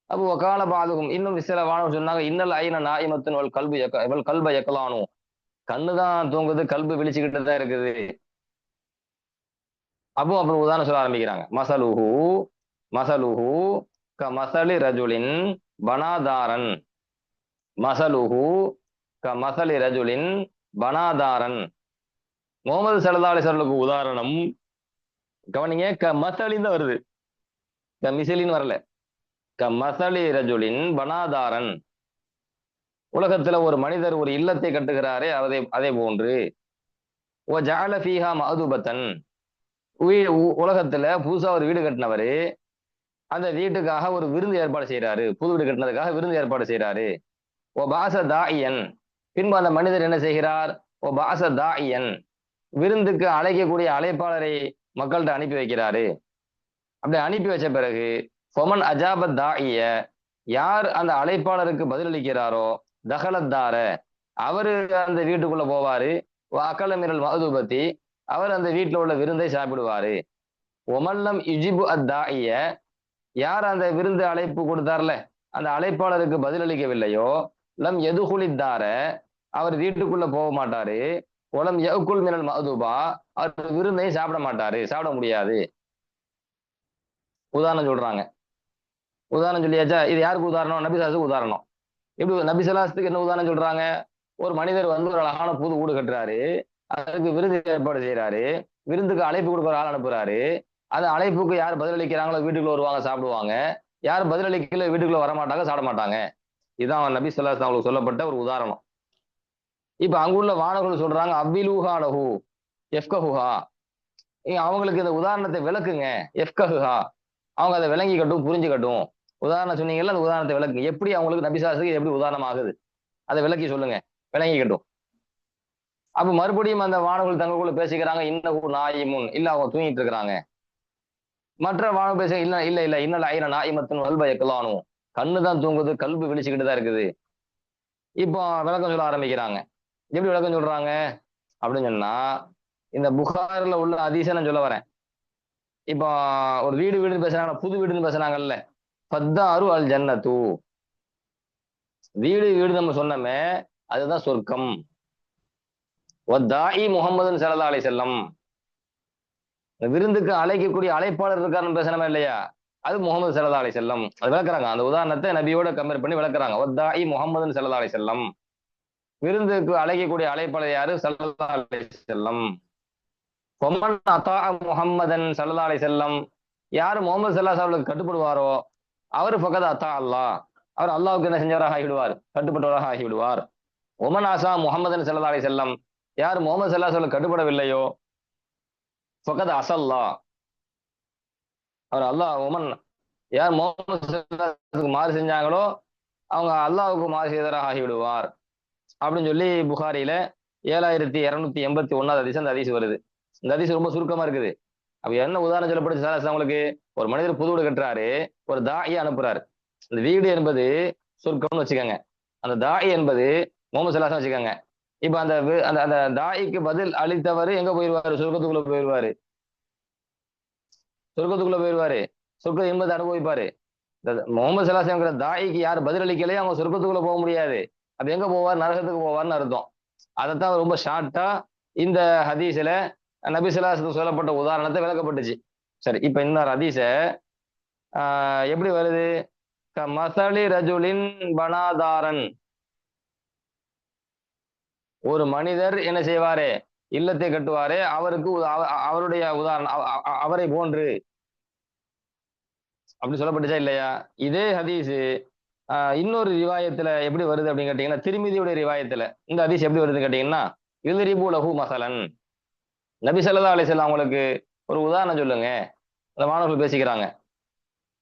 அப்போ வக்கால பாதுகும், இன்னும் சில மாணவர்கள் சொன்னாங்க, இன்னல் ஐன நாயிமத்துன் வல் கல்பு வல் கல்ப யக்கலானு, கண்ணு தான் தூங்குது, கல்பு விழிச்சுக்கிட்டு தான் இருக்குது. அப்போ அப்புறம் உதாரணம் சொல்ல ஆரம்பிக்கிறாங்க. மசலுஹு மசலுஹு க மசலி ரஜுலின் பனாதாரன், மசலுஹு க மசலி ரஜுலின் பனாதாரன், முகமது ஸல்லல்லாஹு அலைஹி வஸல்லுக்கு உதாரணம் கவனிங்க, க மசலின்னு தான் வருது, க மிசிலின்னு வரல. க மசலி ரஜுலின் பனாதாரன், உலகத்துல ஒரு மனிதர் ஒரு இல்லத்தை கட்டுகிறாரே அதே அதே போன்று. ஓ ஜஅல ஃபீஹா மஅதுபத்தன், உலகத்துல புதுசா ஒரு வீடு கட்டினவரு அந்த வீட்டுக்காக ஒரு விருந்து ஏற்பாடு செய்யறாரு, புது வீடு கட்டினதுக்காக விருந்து ஏற்பாடு செய்யறாரு. ஓ பாச தாயன், பின்பு அந்த மனிதர் என்ன செய்கிறார், ஓ பாச தாயன், விருந்துக்கு அழைக்கக்கூடிய அழைப்பாளரை மக்கள்கிட்ட அனுப்பி வைக்கிறாரு. அப்படி அனுப்பி வச்ச பிறகு ஃபொமன் அஜாபத் தாயிய, யார் அந்த அழைப்பாளருக்கு பதிலளிக்கிறாரோ, தகலத்தார, அவரு அந்த வீட்டுக்குள்ள போவாரு. அக்கல மிரல் மதுபத்தி, அவர் அந்த வீட்டில் உள்ள விருந்தை சாப்பிடுவாரு. ஒமல்லம் இஜிபு அத்தாயிய, யார் அந்த விருந்து அழைப்பு கொடுத்தார்ல அந்த அழைப்பாளருக்கு பதிலளிக்கவில்லையோ, லம் எதுகுலித்தார, அவர் வீட்டுக்குள்ள போக மாட்டாரு. ஒலம் யகுல் மினல் மதுபா, அவர் விருந்தை சாப்பிட மாட்டாரு, சாப்பிட முடியாது. உதாரணம் சொல்றாங்க. உதாரணம் சொல்லியாச்சா? இது யாருக்கு உதாரணம்? நபிசலாசுக்கு உதாரணம். எப்படி நபிசலாசத்துக்கு என்ன உதாரணம் சொல்றாங்க? ஒரு மனிதர் வந்து ஒரு அழகான புது வீடு கட்டுறாரு, அதுக்கு விருந்து ஏற்பாடு செய்யறாரு, விருந்துக்கு அழைப்பு கொடுக்குற ஆள் அனுப்புறாரு. அந்த அழைப்புக்கு யார் பதிலளிக்கிறாங்களோ வீட்டுக்குள்ள வருவாங்க, சாப்பிடுவாங்க. யார் பதிலளிக்கல வீட்டுக்குள்ள வரமாட்டாங்க, சாப்பிட மாட்டாங்க. இதுதான் நபி ஸல்லல்லாஹு அலைஹி அவங்களுக்கு சொல்லப்பட்ட ஒரு உதாரணம். இப்ப அங்குள்ள வானவர்கள் சொல்றாங்க, அவ்விலூஹா லஹு எஃப்கஹுஹா, அவங்களுக்கு இந்த உதாரணத்தை விளக்குங்க. எஃப்கஹுஹா, அவங்க அதை விளங்கிக்கட்டும், புரிஞ்சுக்கட்டும். உதாரணம் சொன்னீங்கல்ல, அந்த உதாரணத்தை விளக்குங்க. எப்படி அவங்களுக்கு நபி ஸல்லல்லாஹு அலைஹி எப்படி உதாரணம் ஆகுது, அதை விளக்கி சொல்லுங்க, விளங்கிக்கட்டும். அப்ப மறுபடியும் அந்த வானவர்கள் தங்களுக்குள்ள பேசிக்கிறாங்க, இன்னஹு நாயிமுன், இல்ல அவங்க தூங்கிட்டு இருக்கிறாங்க. மற்ற வானவர் பேச, இல்ல இல்ல இல்ல, இன்னல் ஐன நாயிமத்துன் வல் பயக்கலானு, கண்ணு தான் தூங்குது, கல்பு விழிச்சுக்கிட்டு தான் இருக்குது. இப்போ விளக்கம் சொல்ல ஆரம்பிக்கிறாங்க. எப்படி விளக்கம் சொல்றாங்க அப்படின்னு சொன்னா, இந்த புகாரில் உள்ள ஹதீஸை நான் சொல்ல வரேன். இப்போ ஒரு வீடு வீடுன்னு பேசுறாங்க, புது வீடுன்னு பேசுறாங்கல்ல, ஃபத்தாரு அல் ஜன்னத்து, வீடு வீடு நம்ம சொன்னோமே அதுதான் சொர்க்கம். வத்தாயி முஹம்மதுன் ஸல்லல்லாஹு அலைஹி வஸல்லம், விருந்துக்கு அழைக்கக்கூடிய அழைப்பாளர் இருக்காருன்னு பேசணுமா இல்லையா, அது முகமது ஸல்லல்லாஹு அலைஹி வஸல்லம். அது விளக்குறாங்க, அந்த உதாரணத்தை நபியோட கம்பேர் பண்ணி விளக்குறாங்க. வத்தாயி முஹம்மதுன் ஸல்லல்லாஹு அலைஹி வஸல்லம், விருந்துக்கு அழைக்கக்கூடிய அழைப்பாளர் யாரு, ஸல்லல்லாஹு அலைஹி வஸல்லம். ஃபமன் அத்தா முஹம்மதன் ஸல்லல்லாஹு அலைஹி வஸல்லம், யார் முகமது ஸல்லல்லாஹு அலைஹி வஸல்லம் கட்டுப்படுவாரோ அவர் ஃபகத் அத்தா அல்லாஹ், அவர் அல்லாஹ்வுக்கு என்ன செஞ்சவராக ஆகிவிடுவார், கட்டுப்பட்டவராக ஆகிவிடுவார். ஒமன் ஆசா முஹம்மதன் ஸல்லல்லாஹு அலைஹி வஸல்லம், யார் முகமது ஸல்லல்லாஹு அலைஹி வஸல்லம் கட்டுப்படவில்லையோ ஃபகத் அஸல்லா, அவர் அல்லாஹ், ஒமன், யார் முகமது ஸல்லல்லாஹு அலைஹி வஸல்லம் மாறு செஞ்சாங்களோ அவங்க அல்லாஹ்வுக்கு மாறு செய்தவராக ஆகிவிடுவார் அப்படின்னு சொல்லி புகாரில 7281 ஹதீஸ் அந்த ஹதீஸ் வருது. இந்த ஹதீஸ் ரொம்ப சுருக்கமா இருக்குது. அப்ப என்ன உதாரணம் சொல்லப்படுது அவங்களுக்கு, ஒரு மனிதர் புது வீடு கட்டுறாரு, ஒரு தாயை அனுப்புறாரு. அந்த வீடு என்பது சொர்க்கம்னு வச்சுக்கோங்க, அந்த தாய் என்பது முகமது ஸல்லல்லாஹு அலைஹி வச்சுக்கோங்க. இப்ப அந்த அந்த அந்த தாய்க்கு பதில் அளித்தவர் எங்க போயிருவாரு, சொர்க்கத்துக்குள்ள போயிருவாரு, சொர்க்கத்துக்குள்ள போயிருவாரு, சொர்க்க என்பதை அனுபவிப்பாரு. முகமது ஸல்லல்லாஹு அலைஹி வஸல்லம் தாய்க்கு யார் பதில் அளிக்கலையோ அவங்க சொர்க்கத்துக்குள்ள போக முடியாது. அப்ப எங்க போவார், நரகத்துக்கு போவார்னு அர்த்தம். அதைத்தான் ரொம்ப ஷார்ட்டா இந்த ஹதீஸ்ல நபி ஸல்லல்லாஹு அலைஹி வஸல்லம் சொல்லப்பட்ட உதாரணத்தை விளக்கப்பட்டுச்சு. சரி, இப்ப இன்னொரு ஹதீஸ எப்படி வருது, மசலி ரஜுலின் பனாதாரன், ஒரு மனிதர் என்ன செய்வாரே, இல்லத்தை கட்டுவாரே, அவருக்கு அவருடைய உதாரணம் அவரை போன்று அப்படி சொல்லப்பட்டுச்சா இல்லையா? இதே ஹதீஸ் இன்னொரு ரிவாயத்துல எப்படி வருது அப்படின்னு கேட்டீங்கன்னா, திருமிதியுடைய ரிவாயத்துல இந்த ஹதீஸ் எப்படி வருதுன்னு கேட்டீங்கன்னா, யுதரிபு லஹு மசலன், நபி ஸல்லல்லாஹு அலைஹி வஸல்லம் அவங்களுக்கு ஒரு உதாரணம் சொல்லுங்க. அந்த மாணவர்கள் பேசிக்கிறாங்க.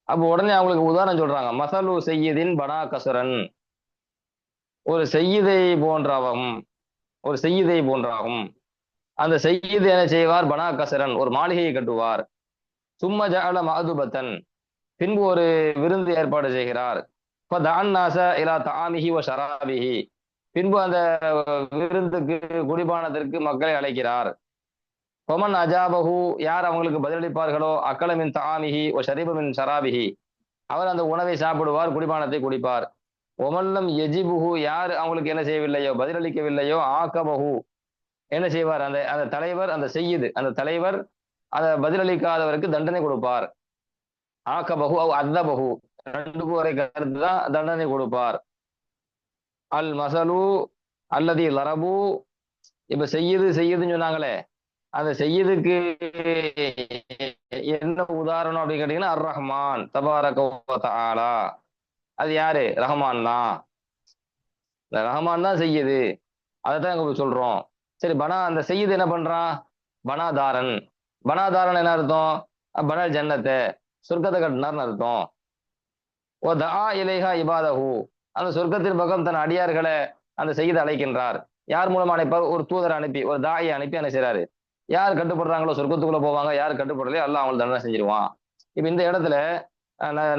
அப்போ உடனே அவங்களுக்கு உதாரணம் சொல்றாங்க. மசலு செய்யிதின் பனா கசரன். ஒரு செய்யிதை போன்றவம், ஒரு செய்யிதை போன்றாகும். அந்த செய்யிது என்ன செய்வார்? பனா கசரன், ஒரு மாளிகையை கட்டுவார். சும்ம ஜஅல மஅதுபத்தன், பின்பு ஒரு விருந்து ஏற்பாடு செய்கிறார். ஃபதஅன் நாஸ இலா தஆமிஹி வ ஷராபிஹி, பின்பு அந்த விருந்துக்கு குடிபானத்திற்கு மக்களை அழைக்கிறார். ஃபமன் அஜாபஹு, யார் அவங்களுக்கு பதிலளிப்பார்களோ, அக்கல மின் தஆமிஹி வ ஷரிப மின் ஷராபிஹி, அவர் அந்த உணவை சாப்பிடுவார், குடிபானத்தை குடிப்பார். ஒமல்லம் எஜிபுஹு, யார் அவங்களுக்கு என்ன செய்யவில்லையோ, பதிலளிக்கவில்லையோ, ஆக்கபஹு, என்ன செய்வார்? அந்த அந்த தலைவர், அந்த செய்யுது அந்த தலைவர் அதை பதிலளிக்காதவருக்கு தண்டனை கொடுப்பார். ஆக்கபஹு அவ் அத்தபஹு, ரெண்டுக்கும் ஒரே கருத்து தான், தண்டனை கொடுப்பார். அல் மசலு அல்லதி லரபு, இப்ப செய்யுது செய்யுதுன்னு சொன்னாங்களே, அந்த செய்யுதுக்கு என்ன உதாரணம் அப்படின்னு கேட்டீங்கன்னா, அர் ரஹ்மான் தபாரக வ தஆலா. அது யாரு? ரஹ்மான் தான். இந்த ரஹ்மான் தான் செய்யுது, அதை தான் இங்க சொல்றோம். சரி, பனா அந்த செய்யுது என்ன பண்றான்? பனாதாரன். பனாதாரன் என்ன அர்த்தம்? பனல் ஜன்னத்தை, சொர்க்கத்தை கட்டினார்னு அர்த்தம். ஓ தஆ இலைஹா இபாதஹு, அந்த சொர்க்கத்தின் பக்கம் தன் அடியார்களை அந்த செய்து அழைக்கின்றார். யார் மூலமா அழைப்பார்? ஒரு தூதரை அனுப்பி, ஒரு தாயை அனுப்பி என்ன செய்றாரு? யார் கட்டுப்படுறாங்களோ சொர்க்கத்துக்குள்ள போவாங்க, யார் கட்டுப்படலையோ அல்லாஹ் அவங்களுக்கு தண்டனை செஞ்சிருவான். இப்ப இந்த இடத்துல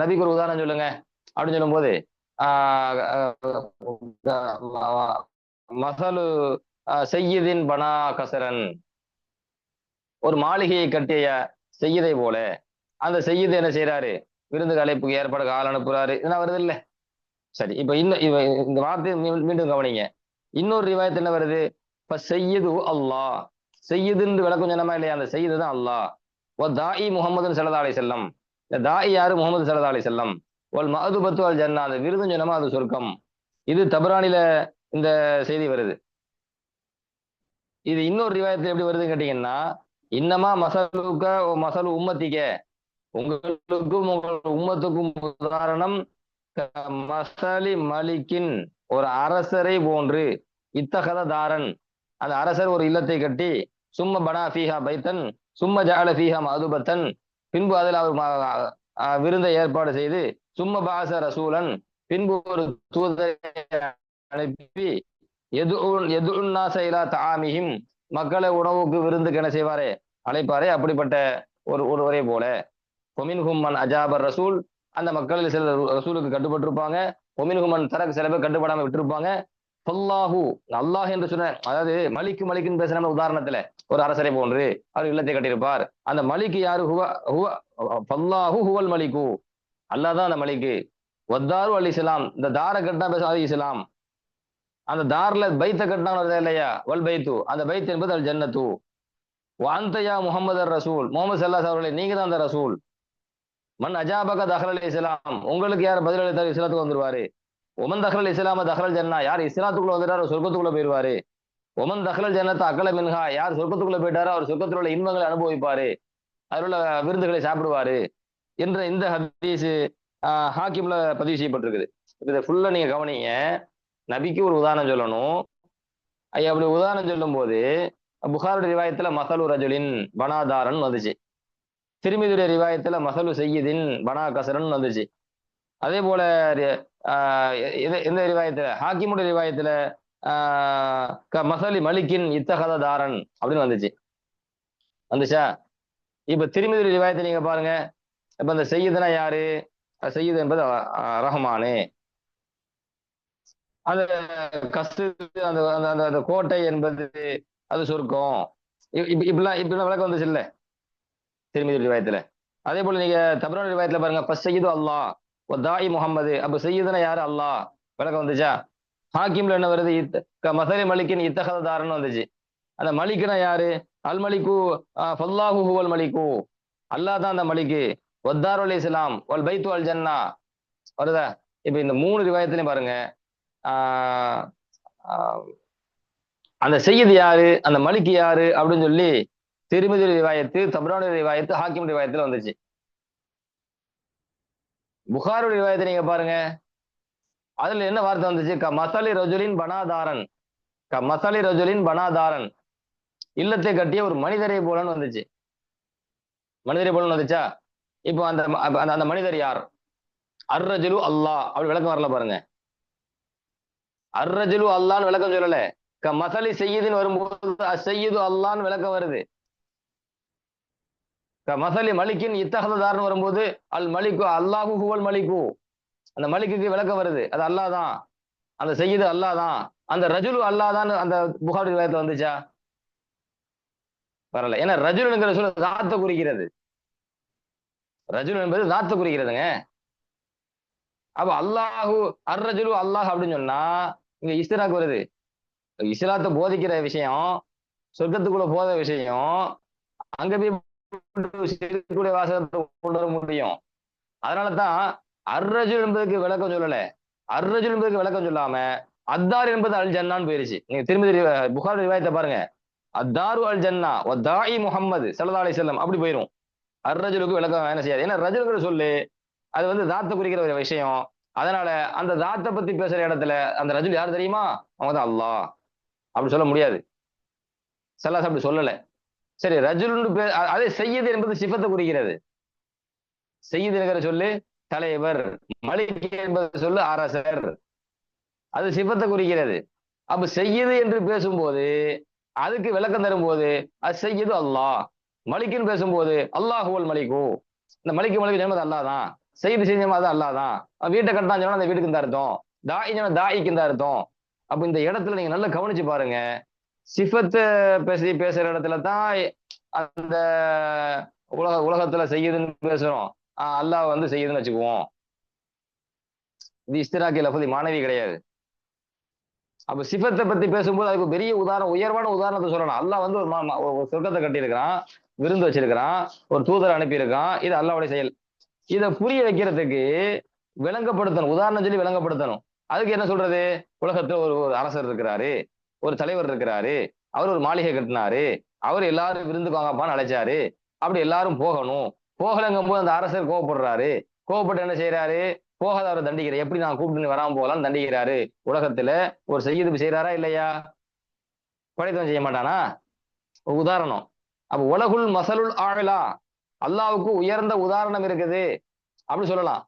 நபிக்கு ஒரு உதாரணம் சொல்லுங்க அப்படின்னு சொல்லும்போது, ஆஹ் மசலு செய்யிதின் பனா கசரன், ஒரு மாளிகையை கட்டிய செய்யதை போல, அந்த செய்யது என்ன செய்யறாரு? விருந்துக்கு அழைப்புக்கு ஏற்பாடு ஆள் அனுப்புறாரு. இதெல்லாம் வருது இல்ல? சரி, இப்ப இன்னும் இந்த வார்த்தையை மீண்டும் கவனிங்க. இன்னொரு ரிவாயத்து என்ன வருது? இப்ப செய்யது அல்லாஹ், செய்யுதுன்னு விளக்கம் சொன்னமா இல்லையா? அந்த செய்யுது தான் அல்லாஹ். ஒ தாயி முகமது ஸல்லல்லாஹு அலைஹி வஸல்லம், இந்த தாயி யாரு? முகமது ஸல்லல்லாஹு அலைஹி வஸல்லம். ஒல் மஅதுபத்து அல் ஜன்னா, அந்த விருதுன்னு சொன்னமா அது சொர்க்கம். இது தபரானில இந்த செய்தி வருது. இது இன்னொரு ரிவாயத்துல எப்படி வருதுன்னு கேட்டீங்கன்னா, இன்னமா மசலுக்க மசலு உம்மத்திக்க, உங்களுக்கும் உங்கள் உம்மத்துக்கும் உதாரணம் மசலி மலிக்கின், ஒரு அரசரை போன்று, இத்தகத தாரன், அந்த அரசர் ஒரு இல்லத்தை கட்டி, சும்ம பனா ஃபீஹா பைத்தன், சும்ம ஜஅல ஃபீஹா மதுபத்தன், பின்பு அதில் அவர் விருந்தை ஏற்பாடு செய்து, சும்ம பாச ரசூலன், பின்பு ஒரு தூதரை அனுப்பி, எதுஉன் நாஸ இலா தஆமிஹிம், மக்களை உணவுக்கு விருந்துக்கு என்ன செய்வாரே? அழைப்பாரே. அப்படிப்பட்ட ஒரு ஒருவரை போல. ஒமின்ஹும் மன் அஜாபர் ரசூல், அந்த மக்களில் சில ரசூலுக்கு கட்டுப்பட்டிருப்பாங்க. ஒமின்ஹும் மன் தரக், சில பேர் கட்டுப்படாம விட்டுருப்பாங்க. ஃபல்லாஹு, அல்லாஹ் என்று சொன்ன, அதாவது மலிக்குன்னு பேசுற உதாரணத்துல ஒரு அரசரை போன்று அவர் இல்லத்தை கட்டியிருப்பார். அந்த மலிக்கு யாரு? ஹுவ ஹுவ ஃபல்லாஹு ஹுவல் மலிக்கு, அல்லாஹ் தான் அந்த மலிக்கு. வத்தாரு அல் இஸ்லாம், இந்த தார கட்டினா பேச அது இஸ்லாம். அந்த தார்ல பைத்த கட்டினாங்க இல்லையா? வல் பைத்து, அந்த பைத் என்பது அல் ஜன்னத்து. வாந்தயா முகமது ரசூல், முகமது ஸல்லல்லாஹு அலைஹி வஸல்லம் நீங்க தான் அந்த ரசூல். மன் அஜாபக தஹ்லல் இஸ்லாம், உங்களுக்கு யார் பதில் அளித்தார் இஸ்லாத்துக்கு வந்துருவாரு. ஒமன் தஹ்லல் இஸ்லாம தஹ்லல் ஜன்னா, யார் இஸ்லாத்துக்குள்ள வந்துட்டாரோ சொர்க்கத்துக்குள்ள போயிருவாரு. ஒமன் தஹ்லல் ஜன்னத்தை அக்கல மின்ஹா, யார் சொர்க்கத்துக்குள்ள போயிட்டாரோ அவர் சொர்க்கத்தில் உள்ள இன்பங்களை அனுபவிப்பாரு, அதில் உள்ள விருந்துகளை சாப்பிடுவாரு என்ற இந்த ஹதீஸ் ஹாக்கிம்ல பதிவு செய்யப்பட்டிருக்குது. இதை ஃபுல்லா நீங்க கவனிங்க. நபிக்கு ஒரு உதாரணம் சொல்லணும். அப்படி உதாரணம் சொல்லும் போது புகாருடைய ரிவாயத்துல மசலு ரஜுலின் பனாதாரன் வந்துச்சு. திருமிதுடைய ரிவாயத்துல மசலு செய்யிதின் பனா கசரன் வந்துச்சு. அதே போல இந்த ரிவாயத்துல ஹாக்கிமுடைய ரிவாயத்துல மசலி மலிக்கின் இத்தகத தாரன் அப்படின்னு வந்துச்சா? இப்ப திருமிதுடைய ரிவாயத்தை நீங்க பாருங்க. இப்ப இந்த செய்யுதுனா யாரு? செய்யுது என்பது ரஹ்மானே. அந்த கஸ்து, அந்த அந்த கோட்டை என்பது அது சொர்க்கம். இப்படிலாம் விளக்கம் வந்துச்சு இல்ல திருமிதி ரிவாயத்துல. அதே போல நீங்க தபரானி ரிவாயத்துல பாருங்க, ஃபஸ் செய்யுது அல்லாஹ் வ தாயி முஹம்மது, அப்ப செய்யுதுனா யாரு? அல்லாஹ். விளக்கம் வந்துச்சா? ஹாக்கிம்ல என்ன வருது? மசலி மலிக்கின் இத்தகத தாரன்னு வந்துச்சு. அந்த மலிக்குனா யாரு? அல் மலிக்கு ஃபல்லாஹு ஹுவல் மலிக்கு, அல்லாஹ் தான் அந்த மலிக்கு. வத்தாருல் இஸ்லாம் வல் பைத்து அல் ஜன்னா வருதா? இப்ப இந்த மூணு ரிவாயத்திலையும் பாருங்க, அந்த செய்யுது யாரு, அந்த மலிக்கு யாரு அப்படின்னு சொல்லி திருமிதி ரிவாயத்து, தபரானி ரிவாயத்து, ஹாக்கிம் ரிவாயத்துல வந்துச்சு. புகாருடைய ரிவாயத்தை நீங்க பாருங்க, அதுல என்ன வார்த்தை வந்துச்சு? மசலி ரஜுலின் பனாதாரன், மசலி ரஜுலின் பனாதாரன். இல்லத்தை கட்டிய ஒரு மனிதரை போலன்னு வந்துச்சு. மனிதரை போலன்னு வந்துச்சா? இப்போ அந்த அந்த மனிதர் யார்? அர்ரஜுலு அல்லாஹ் அப்படி விளக்கம் வரல பாருங்க. அர்ரஜுலு அல்லான்னு விளக்கம் சொல்லல. மசலி செய்யுதுன்னு வரும்போது அசையீது அல்லான்னு விளக்கம் வருது. மசலி மலிக்கின் இத்தகதார்னு வரும்போது அல் மலிக்கு அல்லாஹு ஹுவல் மலிக்கு, அந்த மலிக்குக்கு விளக்கம் வருது. அது அல்லாஹ் தான், அந்த செய்யுது அல்லாஹ் தான், அந்த ரஜுலு அல்லாஹ் தான் அந்த புகாரி ரிவாயத்துல வந்துச்சா? வரல. ஏன்னா ரஜுலுங்கிற சொல்ல தாத்தை குறிக்கிறது. ரஜுல் என்பது தாத்தை குறிக்கிறதுங்க. அப்ப அல்லாஹு அர்ரஜுலு அல்லாஹ் அப்படின்னு சொன்னா இங்க இஸ்திராக் வருது. இஸ்லாத்தை போதிக்கிற விஷயம், சொர்க்கத்துக்குள்ள போத விஷயம், அங்க போய் சிறுக்குடைய வாசகத்தை கொண்டு வர முடியும். அதனாலதான் அர்ரஜுல் என்பதுக்கு விளக்கம் சொல்லல. அர்ரஜுல் என்பதுக்கு விளக்கம் சொல்லாம அத்தார் என்பது அல் ஜன்னான்னு போயிருச்சு. நீங்க திரும்பி புகாரி ரிவாயத்தை பாருங்க. அத்தாரு அல் ஜன்னா தாயி முஹம்மது ஸல்லல்லாஹு அலைஹி வஸல்லம் அப்படி போயிரும். அர்ரஜுலுக்கு விளக்கம் என்ன செய்யாது. ஏன்னா ரஜுல்ங்கிற சொல்லு அது வந்து தாத்தை குறிக்கிற ஒரு விஷயம். அதனால அந்த தாத்தை பத்தி பேசுற இடத்துல அந்த ரஜுல் யார் தெரியுமா? அவங்க தான் அல்லாஹ் அப்படி சொல்ல முடியாது. ஸல்லல்லாஹு அப்படி சொல்லல. சரி, ரஜுல்னு அதே செய்யது என்பது சிஃபத்தை குறிக்கிறது. செய்யது என்கிற சொல்லு தலைவர், மலிக் என்பது சொல்லு அரசர், அது சிஃபத்தை குறிக்கிறது. அப்ப செய்யுது என்று பேசும்போது அதுக்கு விளக்கம் தரும்போது அது செய்யுது அல்லாஹ். மலிக்குன்னு பேசும்போது அல்லாஹுவல் மலிகு, இந்த மலிக்கு மலிக்கு சொன்னது அல்லாஹ் தான், செய்து செஞ்சோம் அது அல்லாஹ் தான். வீட்டை கட்டான்னு சொன்னா அந்த வீட்டுக்கு இந்த அர்த்தம், தாய் சொன்னா தாய்க்கு இந்த அர்த்தம். அப்ப இந்த இடத்துல நீங்க நல்லா கவனிச்சு பாருங்க. சிஃபத்தை பேசுற இடத்துல தான் அந்த உலகத்துல செய்யுதுன்னு பேசுறோம். அல்லாஹ் வந்து செய்யுதுன்னு வச்சுக்குவோம். இது இஸ்திராக்கி லஃபதி மாணவி கிடையாது. அப்ப சிஃபத்தை பத்தி பேசும்போது அதுக்கு பெரிய உதாரணம், உயர்வான உதாரணத்தை சொல்லணும். அல்லாஹ் வந்து ஒரு சொர்க்கத்தை கட்டியிருக்கிறான், விருந்து வச்சிருக்கிறான், ஒரு தூதரை அனுப்பியிருக்கான். இது அல்லாஹ்வுடைய செயல். இதை புரிய வைக்கிறதுக்கு விளங்கப்படுத்தணும், உதாரணம் சொல்லி விளங்கப்படுத்தணும். அதுக்கு என்ன சொல்றது? உலகத்துல ஒரு ஒரு அரசர் இருக்கிறாரு, ஒரு தலைவர் இருக்கிறாரு, அவர் ஒரு மாளிகை கட்டினாரு, அவர் எல்லாரும் விருந்துக்கு வாங்கப்பான்னு அழைச்சாரு, அப்படி எல்லாரும் போகணும். போகலங்கும் போது அந்த அரசர் கோவப்படுறாரு. கோவப்பட்டு என்ன செய்யறாரு? போகாத அவரை தண்டிக்கிறார். எப்படி நான் கூப்பிட்டு வராம போகலான்னு தண்டிக்கிறாரு. உலகத்துல ஒரு செய்யுது செய்யறாரா இல்லையா? படைத்தவன் செய்ய மாட்டானா? ஒரு உதாரணம். அப்ப உலகுல் மசலுல் ஆழலா, அல்லாவுக்கு உயர்ந்த உதாரணம் இருக்குது அப்படி சொல்லலாம்.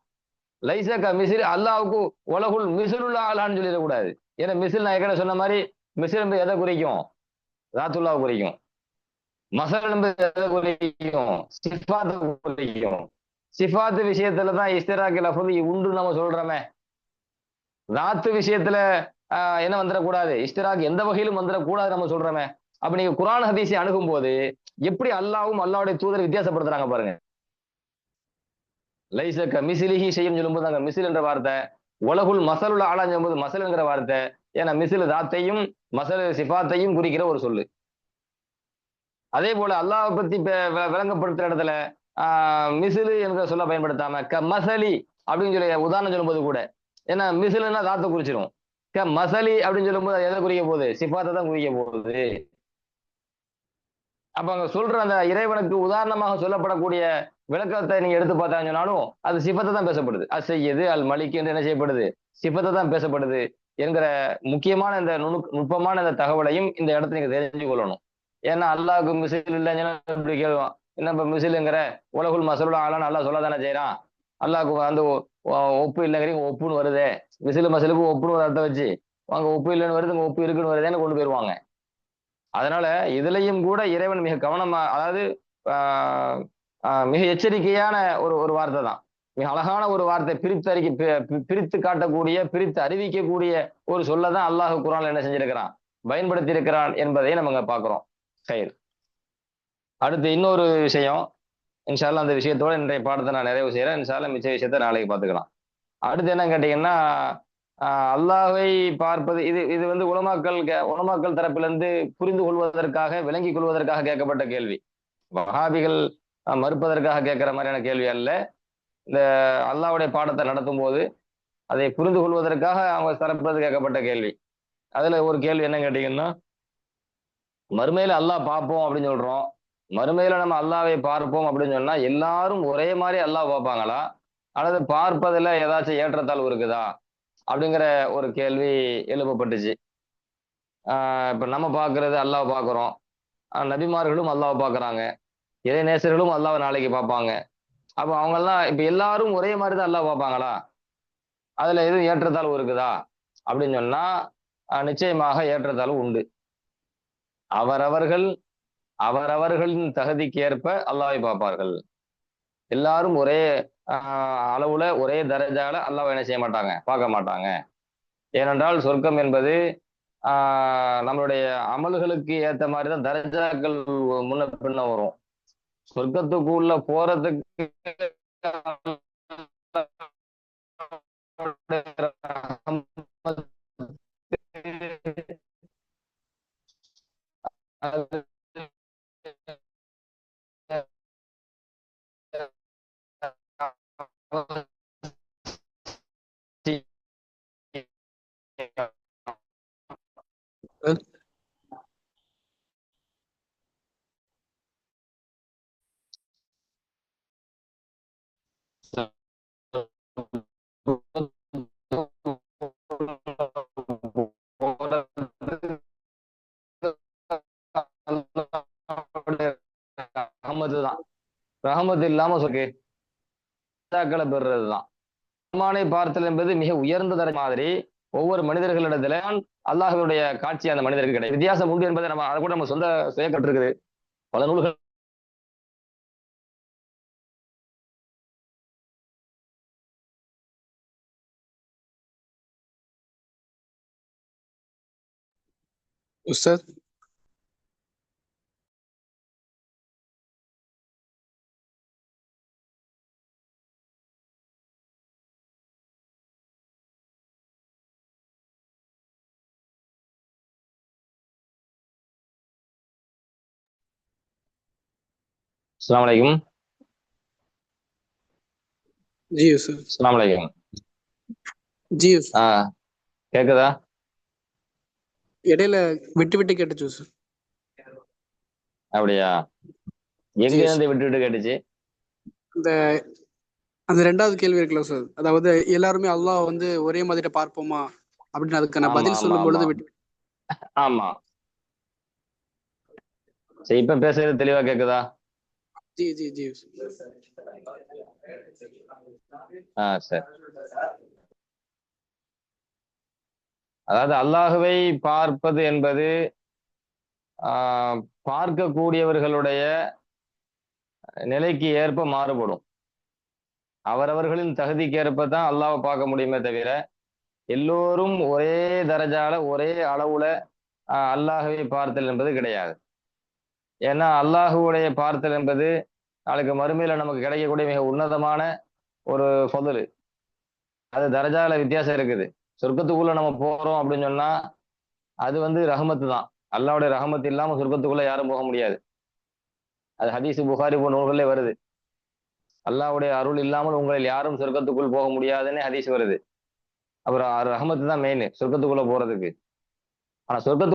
லைசக மிசில் அல்லாவுக்கு உலகுல் மிசிலுல் ஆலான்னு சொல்லிடக்கூடாது. ஏன்னா மிசில் நான் ஏற்கனவே சொன்ன மாதிரி மிசில் என்பது எதை குறிக்கும்? ராத்துல்லாவை குறிக்கும். மசல் என்பது எதை குறிக்கும்? சிஃபாத்தை குறிக்கும். சிஃபாத்து விஷயத்துலதான் இஸ்திராக்கு லஃபதி உண்டு நம்ம சொல்றோமே. ராத்து விஷயத்துல என்ன வந்துடக்கூடாது, இஸ்திராக் எந்த வகையிலும் வந்துடக்கூடாது நம்ம சொல்றோமே. அப்ப நீங்க குர்ஆன் ஹதீஸை அணுகும் போது எப்படி அல்லாவும் அல்லாவுடைய தூதர் வித்தியாசப்படுத்துறாங்க பாருங்க. லைசக மிசிலிஹி செய்யும் சொல்லும்போது அங்க மிசில் என்ற வார்த்தை, உலகுல் மசலுல் ஆலான்னு சொல்லும்போது மசல் என்கிற வார்த்தை. ஏன்னா மிசில் தாத்தையும் மசல் சிஃபாத்தையும் குறிக்கிற ஒரு சொல்லு. அதே போல அல்லாஹ் பத்தி விளங்கப்படுத்துற இடத்துல மிசிலு என்கிற சொல்ல பயன்படுத்தாம மசலி அப்படின்னு சொல்லி உதாரணம் சொல்லும்போது கூட, ஏன்னா மிசிலுன்னா தாத்தை குறிச்சிடும். மசலி அப்படின்னு சொல்லும்போது எதை குறிக்க போகுது? சிஃபாத்தை தான் குறிக்க போகுது. அப்ப அங்க சொல்ற அந்த இறைவனுக்கு உதாரணமாக சொல்லப்படக்கூடிய விளக்கத்தை நீங்க எடுத்து பார்த்தாங்கன்னு சொன்னாலும் அது சிஃபத்தை தான் பேசப்படுது. அது செய்யுது அல் மலிக் என்று என்ன செய்யப்படுது? சிஃபத்தை தான் பேசப்படுது என்கிற முக்கியமான இந்த நுட்பமான இந்த தகவலையும் இந்த இடத்துல நீங்க தெரிஞ்சு கொள்ளணும். ஏன்னா அல்லாஹ்வுக்கு மிசில் இல்லைன்னு இப்படி கேள்வான். என்ன இப்ப மிசிலுங்கிற உலகுல் மசலுல் ஆலான்னு அல்லாஹ் சொல்ல தானே செய்யறான். அல்லாஹ்வுக்கு வந்து ஒப்பு இல்லைங்கிறீங்க, ஒப்புன்னு வருதே. மிசிலு மசிலுக்கு ஒப்புன்னு ஒரு அர்த்தம் வச்சு அங்க ஒப்பு இல்லைன்னு வருது, அங்க ஒப்பு இருக்குன்னு வருதேன்னு கொண்டு போயிருவாங்க. அதனால இதுலயும் கூட இறைவன் மிக கவனமா, அதாவது மிக எச்சரிக்கையான ஒரு ஒரு வார்த்தை தான். மிக அழகான ஒரு வார்த்தை, பிரித்து காட்டக்கூடிய, பிரித்து அறிவிக்கக்கூடிய ஒரு சொல்லதான் அல்லாஹ் குர்ஆன்ல என்ன செஞ்சிருக்கிறான்? பயன்படுத்தி இருக்கிறான் என்பதை நம்ம பாக்குறோம். சரி, அடுத்து இன்னொரு விஷயம். இன்ஷா அல்லாஹ் அந்த விஷயத்தோட இன்றைய பாடத்தை நான் நிறைவு செய்யறேன். இன்ஷா அல்லாஹ் மிச்ச விஷயத்தை நாளைக்கு பார்த்துக்கலாம். அடுத்து என்ன கேட்டீங்கன்னா, அல்லாஹ்வை பார்ப்பது, இது இது வந்து உலமாக்கள் தரப்பிலிருந்து புரிந்து கொள்வதற்காக, விளங்கிக் கொள்வதற்காக கேட்கப்பட்ட கேள்வி. வஹாபிகள் மறுப்பதற்காக கேட்கிற மாதிரியான கேள்வி அல்ல. இந்த அல்லாஹ்வுடைய பாடத்தை நடத்தும் போது அதை புரிந்து கொள்வதற்காக அவங்க தரப்பிலிருந்து கேட்கப்பட்ட கேள்வி. அதுல ஒரு கேள்வி என்ன கேட்டீங்கன்னா, மறுமையில அல்லாஹ் பார்ப்போம் அப்படின்னு சொல்றோம். மறுமையில நம்ம அல்லாஹ்வை பார்ப்போம் அப்படின்னு சொன்னா எல்லாரும் ஒரே மாதிரி அல்லாஹ் பார்ப்பாங்களா, அல்லது பார்ப்பதுல ஏதாச்சும் ஏற்றத்தாழ்வு இருக்குதா அப்படிங்கிற ஒரு கேள்வி எழுப்பப்பட்டுச்சு. இப்ப நம்ம பார்க்கறது அல்லாஹ் பார்க்கிறோம். நபிமார்களும் அல்லாஹ்வை பார்க்கறாங்க, இறைநேசர்களும் அல்லாஹ்வை நாளைக்கு பார்ப்பாங்க. அப்ப அவங்கெல்லாம் இப்ப எல்லாரும் ஒரே மாதிரி தான் அல்லாஹ் பார்ப்பாங்களா? அதுல எதுவும் ஏற்றத்தாழ்வு இருக்குதா? அப்படின்னு சொன்னா நிச்சயமாக ஏற்றத்தாழ்வு உண்டு. அவரவர்கள் அவரவர்களின் தகுதிக்கு ஏற்ப அல்லாஹ்வை பார்ப்பார்கள். எல்லாரும் ஒரே அளவுல ஒரே தரஜால அல்லாஹ்வை என்ன செய்ய மாட்டாங்க, பார்க்க மாட்டாங்க. ஏனென்றால் சொர்க்கம் என்பது நம்மளுடைய அமல்களுக்கு ஏத்த மாதிரி தான் தரஜாக்கள் முன்ன பின்ன வரும். சொர்க்கத்துக்குள்ள போறதுக்கு ரஹமத்து தான். ரஹமத்து இல்லாம சொர்க்கங்களை பெறுறதுதான். ரஹ்மானை பார்த்தல் என்பது மிக உயர்ந்த தர மாதிரி ஒவ்வொரு மனிதர்களிடத்துல அல்லாஹ்வுடைய காட்சி அந்த மனிதருக்கு கிடைக்கும். வித்தியாசம் உண்டு என்பதை நம்ம அதை கூட நம்ம சொந்த சுயக்கட்டு இருக்குது. பல நூல்கள் உஸ்தாத். அஸ்ஸலாமு அலைக்கும். ஜி உஸ்தாத். அஸ்ஸலாமு அலைக்கும். ஜி உஸ்தாத். கேக்குதா? இடையில விட்டு விட்டு கேட்டுச்சு உஸ்தாத். அப்படியா? எங்க இருந்து விட்டு விட்டு கேட்டுச்சு? இந்த அந்த ரெண்டாவது கேள்வி இருக்குல்ல சார், அதாவது எல்லாருமே அல்லாஹ் வந்து ஒரே மாதிரி பார்ப்போமா அப்படின்னு அதுக்கான பதில் சொல்லும் பொழுது விட்டு. ஆமா, சரி இப்ப பேசுறது தெளிவா கேக்குதா? G G G. சரி. அதாவது அல்லாஹுவை பார்ப்பது என்பது பார்க்கக்கூடியவர்களுடைய நிலைக்கு ஏற்ப மாறுபடும். அவரவர்களின் தகுதிக்கு ஏற்ப தான் அல்லாஹ்வை பார்க்க முடியுமே தவிர எல்லோரும் ஒரே தரஜால ஒரே அளவுல அல்லாஹுவை பார்த்தல் என்பது கிடையாது. ஏன்னா அல்லாஹுடைய பார்த்தல் என்பது நாளைக்கு மறுமையில நமக்கு கிடைக்கக்கூடிய மிக உன்னதமான ஒரு ஃபதுலு. அது தரஜால வித்தியாசம் இருக்குது. சொர்க்கத்துக்குள்ள நம்ம போறோம் அப்படின்னு சொன்னா அது வந்து ரஹமத்து தான். அல்லாஹ்வுடைய ரஹமத் இல்லாம சொர்க்கத்துக்குள்ள யாரும் போக முடியாது. அது ஹதீஸ் புகாரி போன்ற நூல்களே வருது. அல்லாஹ்வுடைய அருள் இல்லாமல் உங்களில் யாரும் சொர்க்கத்துக்குள் போக முடியாதுன்னு ஹதீஸ் வருது. அப்புறம் ரஹமத்து தான் மெயின் சொர்க்கத்துக்குள்ள போறதுக்கு. ஆனா சொர்க்கத்து